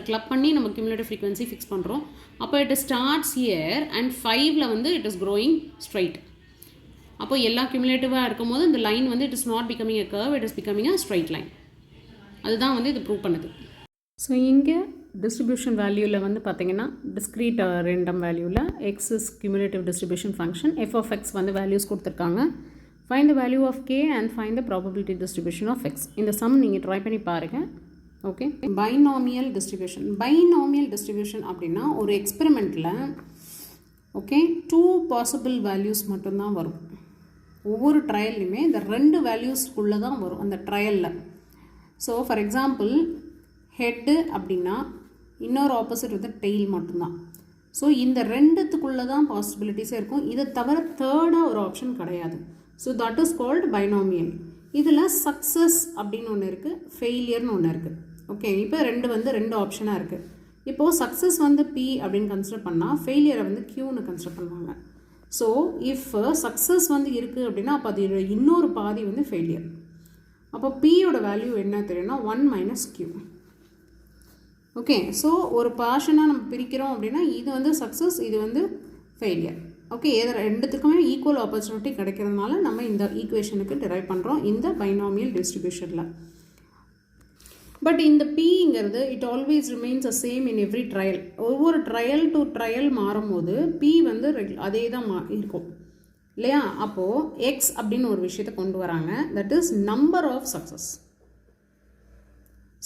கிளப் பண்ணி நம்ம கியூமுலேட்டிவ் ஃப்ரீக்வன்சி ஃபிக்ஸ் பண்ணுறோம். அப்போ இட் ஸ்டார்ட்ஸ் ஹியர் அண்ட் 5ல் வந்து இட் இஸ் க்ரோயிங் ஸ்ட்ரைட். அப்போ எல்லா கியூமுலேட்டிவாக இருக்கும்போது இந்த லைன் வந்து it is not becoming a curve, it is becoming a straight line. அதுதான் வந்து இது ப்ரூவ் பண்ணுது. ஸோ இங்கே டிஸ்ட்ரிபியூஷன் வேல்யூவில் வந்து பார்த்திங்கன்னா டிஸ்க்ரீட் ரேண்டம் வேல்யூவில் x is cumulative distribution function f of x வந்து வேல்யூஸ் கொடுத்துருக்காங்க. Find the value of k and find the probability distribution of x. இந்த சம் நீங்கள் ட்ரை பண்ணி பாருங்கள். ஓகே, பைனாமியல் டிஸ்ட்ரிபியூஷன் அப்படின்னா ஒரு எக்ஸ்பெரிமெண்ட்டில் ஓகே 2 பாசிபிள் வேல்யூஸ் மட்டும்தான் வரும். ஒவ்வொரு ட்ரையல்லையுமே இந்த 2 வேல்யூஸ்க்குள்ளே தான் வரும் அந்த ட்ரையலில். ஸோ ஃபார் எக்ஸாம்பிள் ஹெட்டு அப்படின்னா இன்னொரு ஆப்போசிட் வந்து டெய்ல் மட்டும்தான். ஸோ இந்த 2த்துக்குள்ளே தான் பாசிபிலிட்டிஸே இருக்கும். இதை தவிர தேர்டாக ஒரு ஆப்ஷன் கிடையாது. So that is called binomial. இதில் சக்ஸஸ் அப்படின்னு ஒன்று இருக்குது, ஃபெயிலியர்னு ஒன்று இருக்குது. ஓகே, இப்போ 2 ஆப்ஷனாக இருக்குது. இப்போது சக்ஸஸ் வந்து P அப்படின்னு கன்சிடர் பண்ணால் ஃபெயிலியரை வந்து Qன்னு கன்சிடர் பண்ணுவாங்க. ஸோ இஃப் சக்ஸஸ் வந்து இருக்குது அப்படின்னா அப்போ அது இன்னொரு பாதி வந்து ஃபெயிலியர். அப்போ Pயோட வேல்யூ என்ன தெரியும்னா 1 - Q. ஓகே, ஸோ ஒரு பார்ஷனாக நம்ம பிரிக்கிறோம் அப்படின்னா இது வந்து சக்ஸஸ், இது வந்து ஃபெயிலியர். ஓகே, எது 2த்துக்குமே ஈக்குவல் ஆப்பர்ச்சுனிட்டி கிடைக்கிறதுனால நம்ம இந்த ஈக்குவேஷனுக்கு டிரைவ் பண்ணுறோம் இந்த பைனாமியல் டிஸ்ட்ரிபியூஷனில். பட் இந்த Pங்கிறது it always remains a same in every trial. ஒவ்வொரு ட்ரையல் டு ட்ரையல் மாறும்போது P வந்து அதே தான் இருக்கும் இல்லையா. அப்போது எக்ஸ் அப்படின்னு ஒரு விஷயத்தை கொண்டு வராங்க, that is number of success.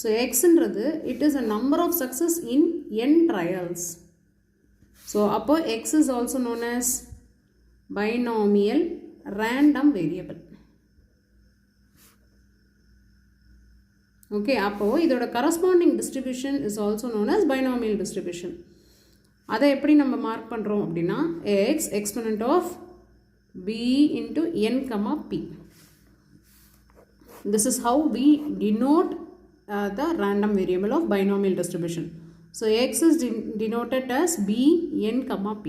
So எக்ஸ்ன்றது it is a number of success in n trials. So அப்போது x is also known as binomial random variable. Okay, அப்போது இதோட corresponding distribution is also known as binomial distribution. அதை எப்படி நம்ம mark பண்ணுறோம் அப்படின்னா x exponent of b into n comma p. This is how we denote the random variable of binomial distribution. So x is denoted as b n comma p.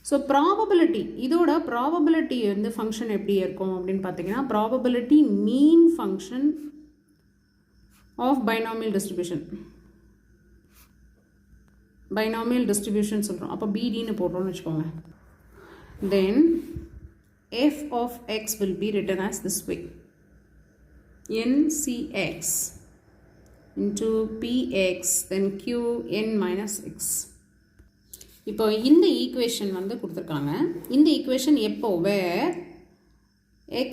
So probability, இதோட probability வந்து function எப்படி இருக்கும் அப்படின்னு பார்த்தீங்கன்னா probability mean function of binomial distribution. binomial distribution சொல்கிறோம். அப்போ BDன்னு போடுறோம்னு வச்சுக்கோங்க. Then f of x will be written as this way. NCX into PX then Q n minus x. இப்போ இந்த ஈக்குவேஷன் வந்து கொடுத்துருக்காங்க. இந்த ஈக்குவேஷன் எப்போ where x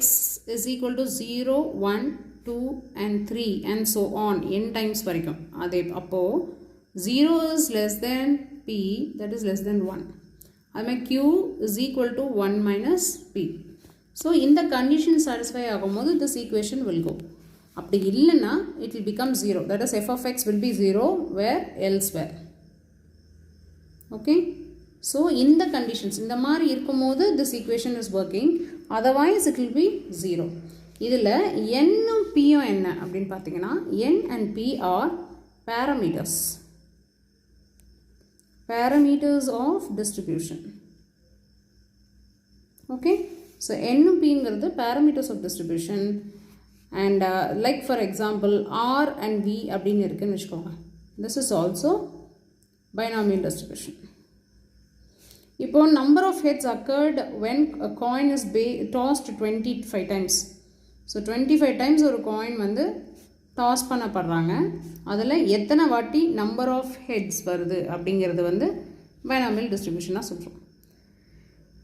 is equal to 0, 1, 2 and 3 and so on n times வரைக்கும். அதே அப்போது 0 is less than p, that is less than 1. அதுமாதிரி q is equal to 1 minus p. So இந்த கண்டிஷன் சாட்டிஸ்ஃபை ஆகும்போது this equation will go. அப்படி இல்லைன்னா it will become 0, that is f of x will be 0 where elsewhere. Okay, so in the conditions இந்த மாதிரி இருக்கும்போது this equation is working, otherwise it will be 0. இதில் n p என்ன அப்படின்னு பார்த்தீங்கன்னா n and p are parameters of distribution. Okay, so n pங்கிறது parameters of distribution and like for example r and v அப்படின்னு இருக்குன்னு வச்சுக்கோங்க. This is also binomial distribution. இப்போ number of heads occurred when a coin is tossed 25 times. So 25 times ஒரு coin வந்து toss பண்ணப்படுறாங்க. அதில் எத்தனை வாட்டி number of heads வருது அப்படிங்கிறது வந்து பைனாமியல் டிஸ்ட்ரிபியூஷனாக சொல்கிறோம்.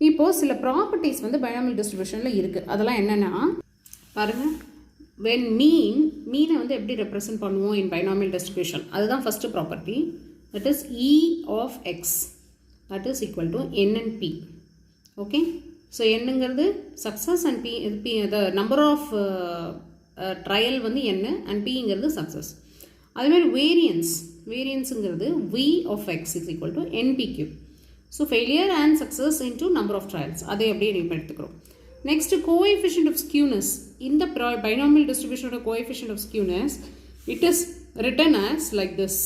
இப்போது சில ப்ராப்பர்ட்டிஸ் வந்து பைனாமியல் டிஸ்ட்ரிபியூஷனில் இருக்குது. அதெல்லாம் என்னென்னா பாருங்கள், when மீனை வந்து எப்படி ரெப்ரசன்ட் பண்ணுவோம் இன் பைனாமியல் டிஸ்ட்ரிபியூஷன், அதுதான் first property. that is e of x that is equal to n and p. okay, so என்னங்கிறது success and p the number of trial வந்து n and pங்கிறது சக்ஸஸ். அதுமாதிரி வேரியன்ஸுங்கிறது v of x is equal to npq. So failure and success into number of trials, அதை அப்படியே நம்ம எடுத்துக்கிறோம். Next coefficient of skewness. இந்த பைனாமியல் டிஸ்ட்ரிபியூஷனோட coefficient of skewness it is written as like this.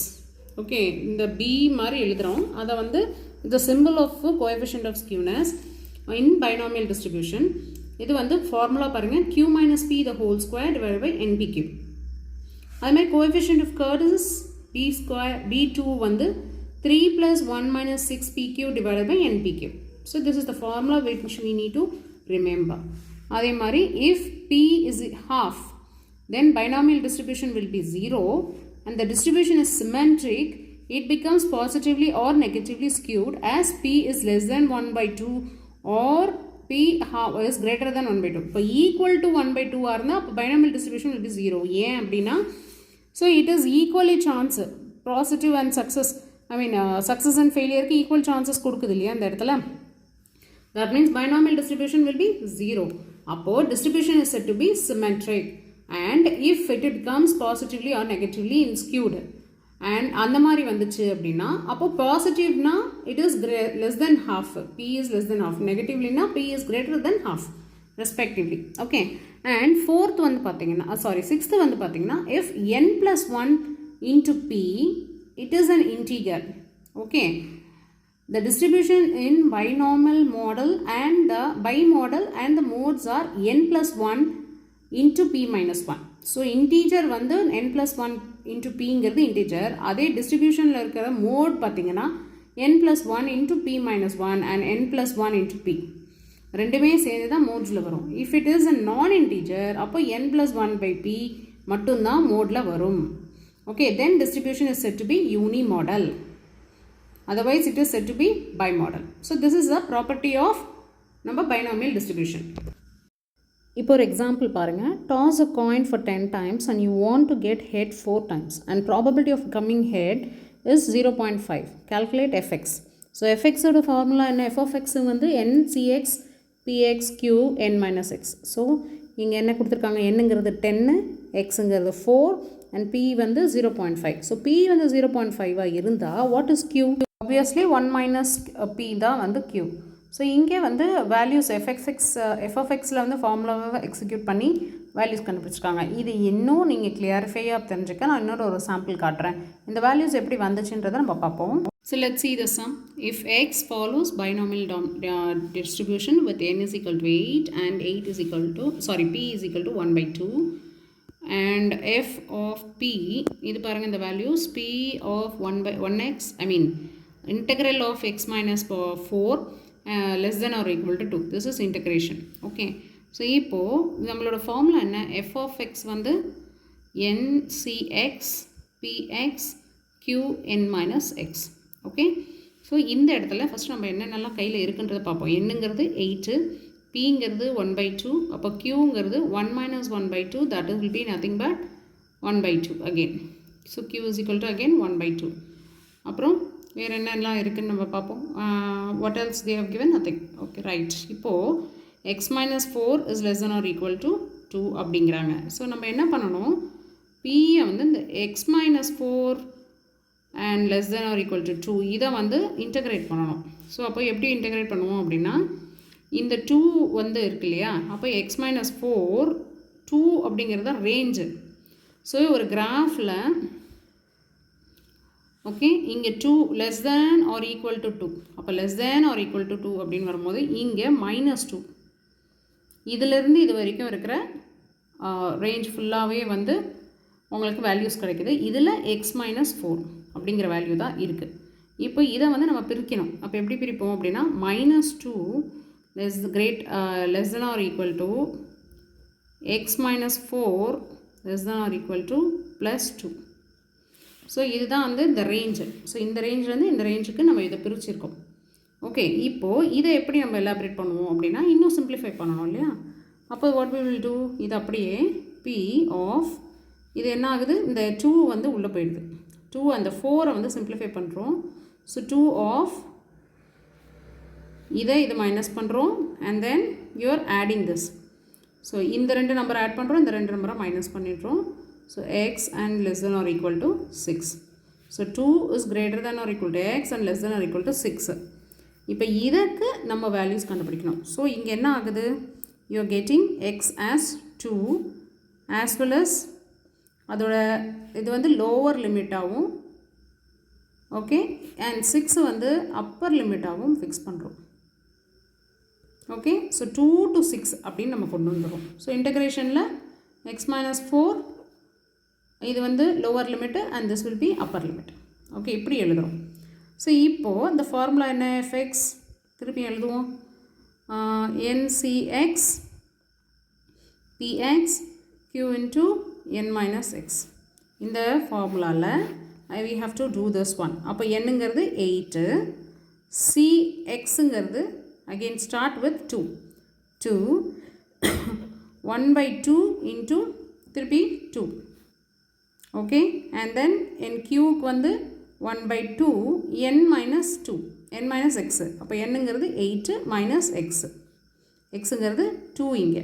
Okay, இந்த b மாதிரி எழுதுகிறோம். அதை வந்து the symbol of coefficient of skewness in binomial distribution. இது வந்து ஃபார்முலா பாருங்கள், q minus p the whole square divided by npq. அதுமாதிரி coefficient of curves b2 வந்து 3 plus 1 minus 6pq divided by npq. So this is the formula which we need to remember. அதே மாதிரி if p is half then binomial distribution will be 0 and the distribution is symmetric. It becomes positively or negatively skewed as p is less than 1 by 2 or p is greater than 1 by 2. இப்போ equal to 1 by 2 இருந்தால் அப்போ binomial distribution will be 0. ஏன் அப்படின்னா so it is equally chance positive and success, I mean success and failure equal chances கொடுக்குது இல்லையா அந்த இடத்துல. That means binomial distribution will be 0. அப்போ distribution is said to be symmetric and if it becomes positively or negatively skewed and அந்த மாதிரி வந்துச்சு அப்படின்னா அப்போ பாசிட்டிவ்னா it is less than half, p is less than half, நெகட்டிவ்லினா p is greater than half respectively. Okay, and fourth வந்து பார்த்தீங்கன்னா sixth வந்து பார்த்தீங்கன்னா if n plus 1 into p it is an integer. okay, the distribution in binomial model and the bimodal and the modes are n plus 1 into p minus 1. So integer வந்து n plus 1 into pங்கிறது integer. அதே டிஸ்ட்ரிபியூஷனில் இருக்கிற mode பார்த்தீங்கன்னா n plus 1 into p minus 1 and n plus 1 into p ரெண்டுமே சேர்ந்து தான் மோட்ஸில் வரும். If it is அ நான் integer அப்போ n plus 1 by p மட்டும்தான் மோடில் வரும். Okay, then distribution is set to be unimodal, otherwise it is set to be bimodal. So this is a property of நம்ம பைனாமியல் டிஸ்ட்ரிபியூஷன். இப்போ ஒரு example பாருங்கள், toss a coin for 10 times and you want to get head 4 times and probability of coming head is 0.5. calculate fx. So fxோட formula என்ன? f of x வந்து ncx px q n minus x. So இங்கே என்ன கொடுத்துருக்காங்க, என்னங்கிறது 10, xங்கிறது 4 and p வந்து 0.5. So p வந்து 0.5 இருந்தால் what is q? obviously 1 minus p தான் வந்து q. ஸோ இங்கே வந்து வேல்யூஸ் f of xல வந்து ஃபார்முலாவை எக்ஸிக்யூட் பண்ணி வேல்யூஸ் கண்டுபிடிச்சிருக்காங்க. இது இன்னும் நீங்கள் கிளியரிஃபையாக தெரிஞ்சுக்க நான் இன்னொரு ஒரு சாம்பிள் காட்டுறேன். இந்த வேல்யூஸ் எப்படி வந்துச்சுன்றதை நம்ம பார்ப்போம். So let's see the sum. If x follows binomial distribution with n is equal to 8 and 8 is equal to, p is equal to 1 by 2 and f of p, இது பாருங்கள் இந்த values p of 1x, I mean integral of x minus 4 less than or equal to 2. This is integration. Okay. So இப்போது நம்மளோட formula என்ன, f of x வந்து nCx px qn minus x. Okay. So இந்த இடத்துல first நம்ம என்னென்னலாம் கையில் இருக்குன்றதை பார்ப்போம். என்னங்கிறது 8, பிங்கிறது 1/2, அப்போ கியூங்கிறது 1 minus 1/2, that will be nothing but 1/2 again. So q is equal to again 1/2. அப்புறம் வேறு என்னெல்லாம் இருக்குதுன்னு நம்ம பார்ப்போம். what else they have given, nothing. Okay, right. இப்போது x minus 4 is less than or equal to 2 அப்படிங்கிறாங்க. ஸோ நம்ம என்ன பண்ணணும், pயை வந்து இந்த x minus 4 and less than or equal to 2 இதை வந்து இன்டகிரேட் பண்ணணும். ஸோ அப்போ எப்படி இன்டகிரேட் பண்ணுவோம் அப்படின்னா, இந்த 2 வந்து இருக்கு இல்லையா, அப்போ x minus 4 2 அப்படிங்கிறது தான் ரேஞ்சு. ஸோ ஒரு கிராஃபில் ஓகே இங்கே 2 less than or equal to 2, அப்போ less than or equal to 2 அப்படின்னு வரும்போது இங்கே -2, இதிலிருந்து இது வரைக்கும் இருக்கிற ரேஞ்ச் ஃபுல்லாகவே வந்து உங்களுக்கு வேல்யூஸ் கிடைக்குது. இதில் x minus 4 அப்படிங்கிற வேல்யூ தான் இருக்குது. இப்போ இதை வந்து நம்ம பிரிக்கணும். அப்போ எப்படி பிரிப்போம் அப்படின்னா, -2 less than or equal to x minus 4 less than or equal to +2. So இதுதான் வந்து இந்த ரேஞ்சு. ஸோ இந்த ரேஞ்சிலேருந்து இந்த ரேஞ்சுக்கு நம்ம இதை பிரிச்சிருக்கோம். ஓகே, இப்போது இதை எப்படி நம்ம எலாபரேட் பண்ணுவோம் அப்படின்னா, இன்னும் சிம்பிளிஃபை பண்ணணும் இல்லையா. அப்போ வாட் we will do, இது அப்படியே p ஆஃப் இது என்ன ஆகுது, இந்த 2 வந்து உள்ளே போயிடுது. 2 அந்த 4 வந்து சிம்பிளிஃபை பண்ணுறோம். ஸோ 2 ஆஃப் இதை இது மைனஸ் பண்ணுறோம் and then you are adding this. So இந்த 2 நம்பரை ஆட் பண்ணுறோம், இந்த 2 நம்பரை மைனஸ் பண்ணிடுறோம். So x and less than or equal to 6. So 2 is greater than or equal to x and less than or equal to 6. இப்போ இதற்கு நம்ம values கண்டுபிடிக்கணும். ஸோ இங்கே என்ன ஆகுது, you are getting x as 2 as well as அதோட இது வந்து லோவர் லிமிட்டாகவும் ஓகே அண்ட் 6 வந்து அப்பர் லிமிட்டாகவும் ஃபிக்ஸ் பண்ணுறோம். ஓகே, ஸோ 2 to 6 அப்படின்னு நம்ம கொண்டு வந்துடுறோம். ஸோ இன்டகிரேஷனில் x minus 4 இது வந்து lower limit and this will be upper limit. Okay, இப்படி எழுதுகிறோம். ஸோ இப்போது இந்த ஃபார்முலா என்ன, fx திருப்பி எழுதுவோம். ncx px q into n minus x. இந்த ஃபார்முலாவில் we have to do this one. அப்போ என்னங்கிறது 8, cxங்கிறது again start with 2 1/2 into திருப்பி 2. Okay, and then n q வந்து 1/2 n minus 2 n minus x. அப்போ என்னங்கிறது 8 minus x, xங்கிறது 2 இங்கே.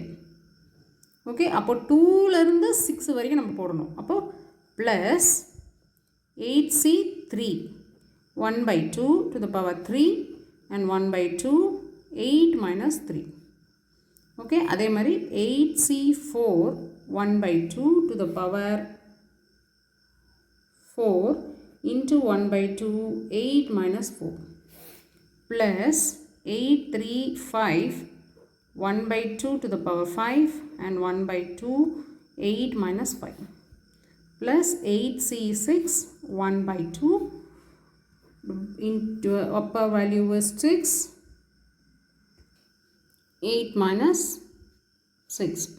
ஓகே, அப்போ 2லேருந்து 6 வரைக்கும் நம்ம போடணும். அப்போது plus 8c3 1/2 to the power 3 and 1/2 8 minus 3. Okay, அதே மாதிரி 8c4 1/2 to the power 4 into 1/2 8 minus 4 plus 835 1/2 to the power 5 and 1/2 8 minus 5 plus 8c6 1/2 into upper value is 6 8 minus 6.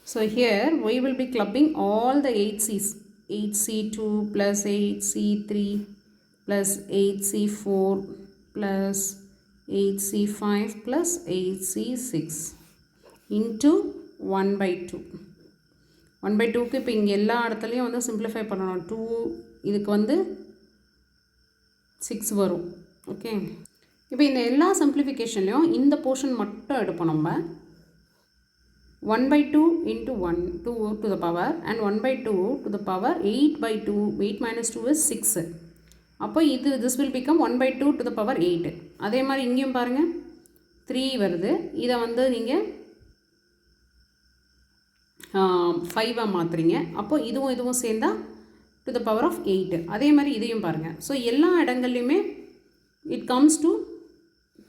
So here we will be clubbing all the 8c's. 8c2 plus 8c3 plus 8c4 plus 8c5 plus 8c6 into 1/2. 1/2க்கு இப்போ இங்கே எல்லா இடத்துலையும் வந்து simplify பண்ணணும். 2 இதுக்கு வந்து 6 வரும். Okay, இப்போ இந்த எல்லா சிம்பிளிஃபிகேஷன்லையும் இந்த போர்ஷன் மட்டும் எடுப்போம். நம்ம 1/2 into 1 2 to the power and 1/2 to the power 8/2 8 minus 2 is 6. அப்போ இது this will become 1/2 to the power 8. அதே மாதிரி இங்கேயும் பாருங்கள் 3 வருது. இதை வந்து நீங்கள் 5ஆக மாற்றுறீங்க. அப்போ இதுவும் சேர்ந்தா to the power of 8. அதே மாதிரி இதையும் பாருங்கள். ஸோ எல்லா இடங்கள்லையுமே it comes to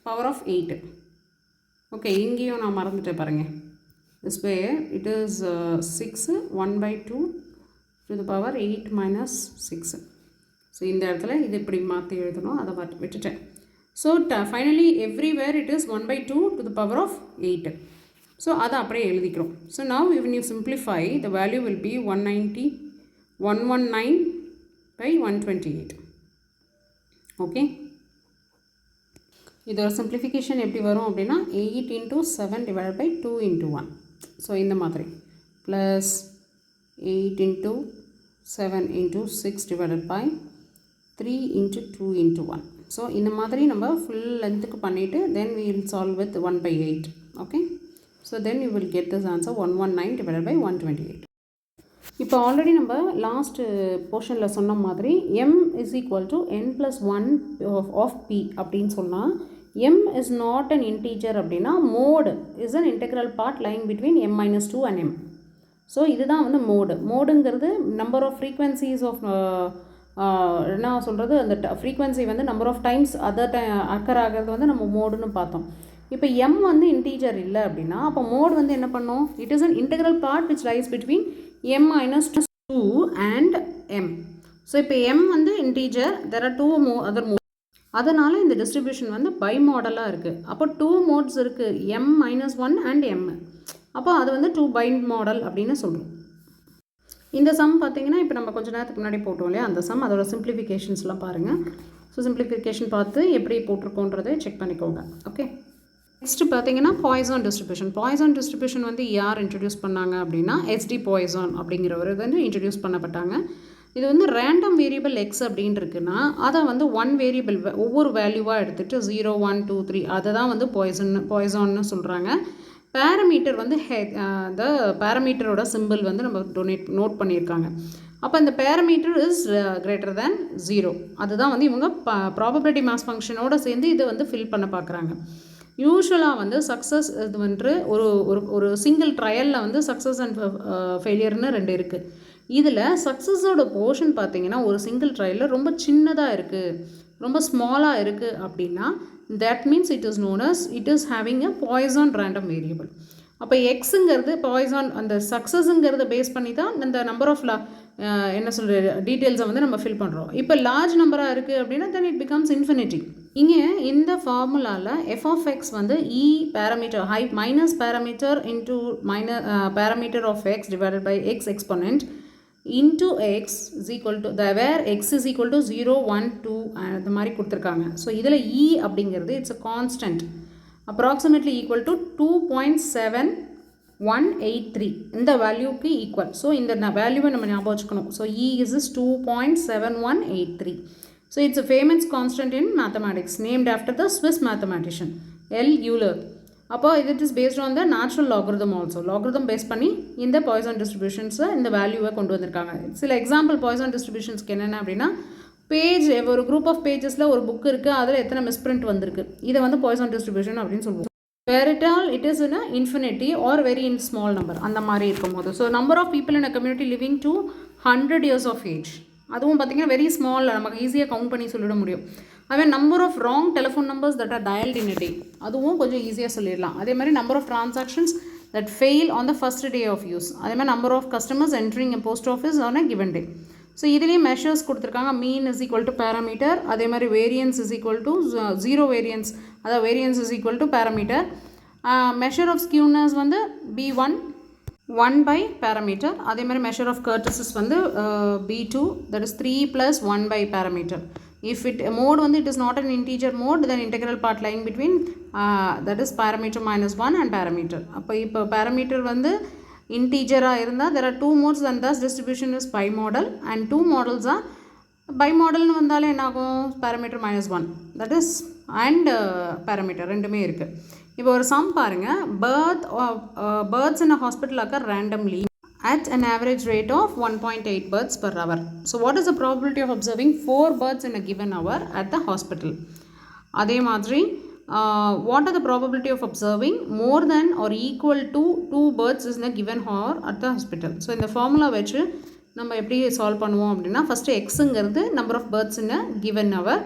power of 8. Okay, இங்கேயும் நான் மறந்துட்டேன் பாருங்கள். This way it is 6 1/2 to the power 8 minus 6. So இந்த இடத்துல இது இப்படி மாற்றி எழுதணும், அதை விட்டுட்டேன். So finally everywhere it is 1/2 to the power of 8. So அதை அப்படியே எழுதிக்கிறோம். So now when you simplify the value will be 119/128. Okay, இதோட சிம்பிளிஃபிகேஷன் எப்படி வரும் அப்படின்னா 8 into 7 divided by 2 into 1. So இந்த மாதிரி plus 8 into 7 into 6 divided by 3 into 2 into 1. So இந்த மாதிரி நம்ம ஃபுல் லென்த்துக்கு பண்ணிவிட்டு then we will solve with 1/8. Okay, so then you will get this answer 119 divided by 128. இப்போ ஆல்ரெடி நம்ம லாஸ்ட் போர்ஷனில் சொன்ன மாதிரி m is equal to n plus 1 of p அப்படின்னு சொன்னால் m is not an integer அப்படின்னா mode is an integral part lying between m minus 2 and m. So இதுதான் வந்து மோடுங்கிறது நம்பர் ஆஃப் ஃப்ரீக்வன்சிஸ் ஆஃப் என்ன சொல்கிறது, அந்த ஃப்ரீக்வன்சி வந்து நம்பர் ஆஃப் டைம்ஸ் அக்கர் ஆகிறது வந்து நம்ம மோடுன்னு பார்த்தோம். இப்போ m வந்து இன்டீஜர் இல்லை அப்படின்னா அப்போ மோட் வந்து என்ன பண்ணும், it is an integral part which lies between m minus 2 and m. So இப்போ m வந்து integer, there are 2 other modes. அதனால் இந்த டிஸ்ட்ரிபியூஷன் வந்து பை மாடலாக இருக்குது. அப்போ 2 மோட்ஸ் இருக்குது, m minus 1 and m. அப்போ அது வந்து 2 பை மாடல் அப்படின்னு சொல்கிறோம். இந்த சம் பார்த்திங்கன்னா இப்போ நம்ம கொஞ்சம் நேரத்துக்கு முன்னாடி போட்டோம் இல்லையா, அந்த சம் அதோட சிம்பிளிஃபிகேஷன்ஸ்லாம் பாருங்கள். ஸோ சிம்பிளிஃபிகேஷன் பார்த்து எப்படி போட்டிருக்கோன்றதை செக் பண்ணிக்கோங்க. ஓகே, நெக்ஸ்ட்டு பார்த்தீங்கன்னா பாய்சான் டிஸ்ட்ரிபியூஷன் வந்து யார் இன்ட்ரடியூஸ் பண்ணாங்க அப்படின்னா எஸ்டி பாய்சான் அப்படிங்கிறவர் வந்து இன்ட்ரடியூஸ் பண்ணப்பட்டாங்க. இது வந்து ரேண்டம் வேரியபிள் எக்ஸ் அப்படின்னு இருக்குன்னா அதை வந்து ஒன் வேரியபிள் ஒவ்வொரு வேல்யூவாக எடுத்துகிட்டு 0 1 2 3 அதை தான் வந்து பாய்சான்னு சொல்கிறாங்க. பேரமீட்டர் வந்து த பேரமீட்டரோட சிம்பிள் வந்து நம்ம நோட் பண்ணியிருக்காங்க. அப்போ இந்த பேரமீட்டர் இஸ் கிரேட்டர் தேன் 0, அதுதான் வந்து இவங்க ப்ராபபிலிட்டி மாஸ் ஃபங்க்ஷனோடு சேர்ந்து இதை வந்து ஃபில் பண்ண பார்க்குறாங்க. யூஸ்வலாக வந்து சக்ஸஸ் இது வந்து ஒரு சிங்கிள் ட்ரையலில் வந்து சக்ஸஸ் அண்ட் ஃபெயிலியர்னு 2 இருக்குது. இதில் சக்ஸஸோட போர்ஷன் பார்த்திங்கன்னா ஒரு சிங்கிள் ட்ரையலில் ரொம்ப சின்னதாக இருக்குது, ரொம்ப ஸ்மாலாக இருக்குது அப்படின்னா that means it is known as it is having a Poisson random variable. அப்போ எக்ஸுங்கிறது பாய்சான் அந்த சக்ஸஸுங்கிறத பேஸ் பண்ணி தான் இந்த நம்பர் ஆஃப் என்ன சொல்கிற டீட்டெயில்ஸை வந்து நம்ம ஃபில் பண்ணுறோம். இப்போ லார்ஜ் நம்பராக இருக்குது அப்படின்னா தென் இட் பிகம்ஸ் இன்ஃபினிட்டி. இங்கே இந்த ஃபார்முலாவில் எஃப் ஆஃப் எக்ஸ் வந்து e parameter minus parameter into parameter of x divided by x exponent into x is equal to where x is equal to 0 1 2 அந்த மாதிரி கொடுத்துருக்காங்க. ஸோ இதில் e அப்படிங்கிறது it's a constant approximately equal to 2.7183 இந்த வேல்யூக்கு equal. So இந்த வேல்யூவை நம்ம ஞாபகம் வச்சுக்கணும். So e is 2.7183. So it's a famous constant in mathematics named after the Swiss mathematician L. Euler. அப்போ it is based on the natural logarithm also. logarithm base பண்ணி இந்த Poisson டிஸ்ட்ரிபியூஷன்ஸை இந்த வேல்யூவை கொண்டு வந்திருக்காங்க. சில எக்ஸாம்பிள் பாய்சான் டிஸ்ட்ரிபியூஷன்ஸ்க்கு என்னென்ன அப்படின்னா பேஜ் ஒரு குரூப் ஆஃப் பேஜஸில் ஒரு புக் இருக்குது, அதில் எத்தனை மிஸ்பிரிண்ட் வந்திருக்கு, இதை வந்து பாய்சான் டிஸ்ட்ரிபியூஷன் அப்படின்னு சொல்லுவோம். Where it all it is in infinity or very in small number அந்த மாதிரி இருக்கும்போது. So number of people in a community living to 100 years of age, அதுவும் பார்த்திங்கன்னா வெரி ஸ்மால், நமக்கு ஈஸியாக கவுண்ட் பண்ணி சொல்லிட முடியும். அதே number of wrong telephone numbers that are dialed in a day, அதுவும் கொஞ்சம் ஈஸியாக சொல்லிடலாம். அதே மாதிரி number of transactions that fail on the first day of use, அதே மாதிரி number of customers entering a post office on a given day. So இதுலேயும் measures கொடுத்துருக்காங்க. Mean is equal to parameter, அதே மாதிரி variance is equal to 0 variance, அதாவது variance is equal to parameter. Measure of skewness வந்து B1 1 by parameter. அதே மாதிரி measure of curtices வந்து B2, that is 3 plus 1 by parameter. If it mode வந்து it is not an integer mode, then integral part lying between that is parameter minus 1 and parameter. அப்போ இப்போ parameter வந்து integer-ஆக இருந்தால் there are 2 modes and thus distribution is bimodal, and 2 models are bimodalனு வந்தாலே என்னாகும் parameter minus 1 that is and parameter ரெண்டுமே இருக்குது. இப்போ ஒரு சம் பாருங்கள். birds in a hospital occur randomly at an average rate of 1.8 birds per hour. So what is the probability of observing 4 birds in a given hour at the hospital? அதே மாதிரி what are the probability of observing more than or equal to 2 birds in a given hour at the hospital? So இந்த formula வச்சு நம்ம எப்படி solve பண்ணுவோம் அப்படின்னா first எக்ஸுங்கிறது number of birds in a given hour.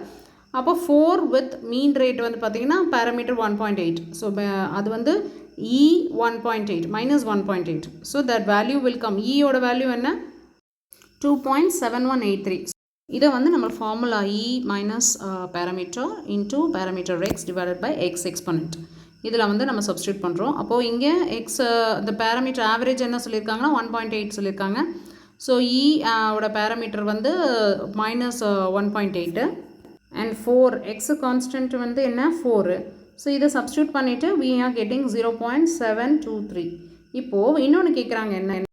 அப்போ 4 வித் மீன் ரேட் வந்து பார்த்திங்கன்னா பேராமீட்டர் 1.8. ஸோ அது வந்து E 1.8 minus 1.8. So that value will come. ஈயோட வேல்யூ என்ன 2.7183. இதை வந்து நம்ம formula E minus parameter into parameter x divided by x exponent இதில் வந்து நம்ம சப்ஸ்டியூட் பண்ணுறோம். அப்போது இங்கே எக்ஸ் இந்த பேராமீட்டர் ஆவரேஜ் என்ன சொல்லியிருக்காங்கன்னா 1.8 சொல்லியிருக்காங்க. ஸோ E ஓட பேராமீட்டர் வந்து மைனஸ் 1.8 அண்ட் 4 எக்ஸ் கான்ஸ்டன்ட் வந்து என்ன 4. ஸோ இதை சப்ஸ்டியூட் பண்ணிவிட்டு we are getting 0.723. இப்போது இன்னொன்று கேட்குறாங்க என்ன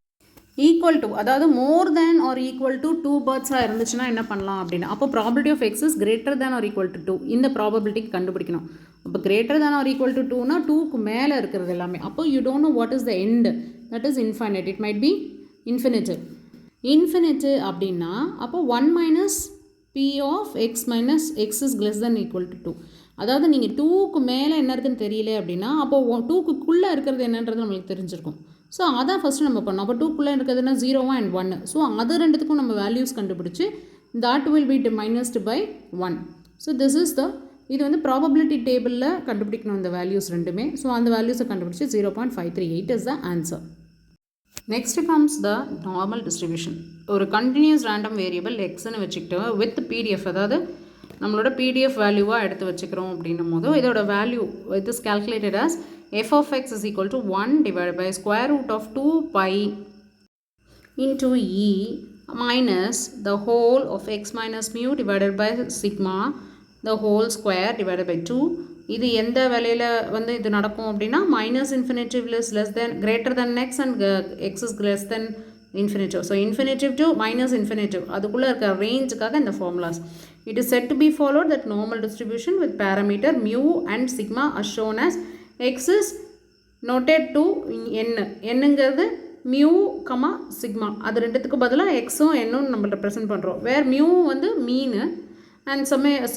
ஈக்குவல் டு, அதாவது more than or equal to 2 பேர்ட்ஸாக இருந்துச்சுன்னா என்ன பண்ணலாம் அப்படின்னா, அப்போ probability of X is greater than or equal to 2. இந்த ப்ராபபிலிட்டிக்கு கண்டுபிடிக்கணும். அப்போ greater than or equal to 2னா 2க்கு மேலே இருக்கிறது எல்லாமே. அப்போ you don't know what is the end, that is infinite, it might be infinity அப்படின்னா அப்போ 1 minus p of x minus x is less than equal to 2. அதாவது நீங்கள் 2க்கு மேலே என்ன இருக்குன்னு தெரியல அப்படின்னா அப்போது 2க்குள்ளே இருக்கிறது என்னன்றது நம்மளுக்கு தெரிஞ்சிருக்கும். ஸோ அதான் ஃபஸ்ட்டு நம்ம பண்ணோம். அப்போ 2க்குள்ளே இருக்கிறதுனா 0 and 1. ஸோ அது ரெண்டுத்துக்கும் நம்ம வேல்யூஸ் கண்டுபிடிச்சி that will be minused by 1. So this is the, இது வந்து ப்ராபபிலிட்டி டேபிளில் கண்டுபிடிக்கணும் இந்த வேல்யூஸ் ரெண்டுமே. ஸோ அந்த வேல்யூஸை கண்டுபிடிச்சி 0.538 is the answer. Next comes the normal distribution. ஒரு கண்டினியூஸ் ரேண்டம் வேரியபிள் எக்ஸ்ன்னு வச்சுக்கிட்டு வித் பிடிஎஃப், அதாவது நம்மளோட பிடிஎஃப் வேல்யூவாக எடுத்து வச்சுக்கிறோம் அப்படின்னும் போது இதோட value it is calculated as f of x is equal to 1 divided by square root of 2 pi into e minus the whole of x minus mu divided by sigma the whole square divided by 2. இது எந்த வேலையில் வந்து இது நடக்கும் அப்படின்னா minus infinitive is less then greater than X and X is less then infinitive. So infinitive to minus infinitive அதுக்குள்ளே இருக்க ரேஞ்சுக்காக இந்த formulas. It is said to be followed that normal distribution with parameter mu and sigma are shown as x is noted to n. என்னங்கிறது mu, sigma. அது ரெண்டுத்துக்கு பதிலாக எக்ஸும் என்னும் நம்ம ரெப்ரசென்ட் பண்ணுறோம். வேர் mu வந்து மீனு அண்ட்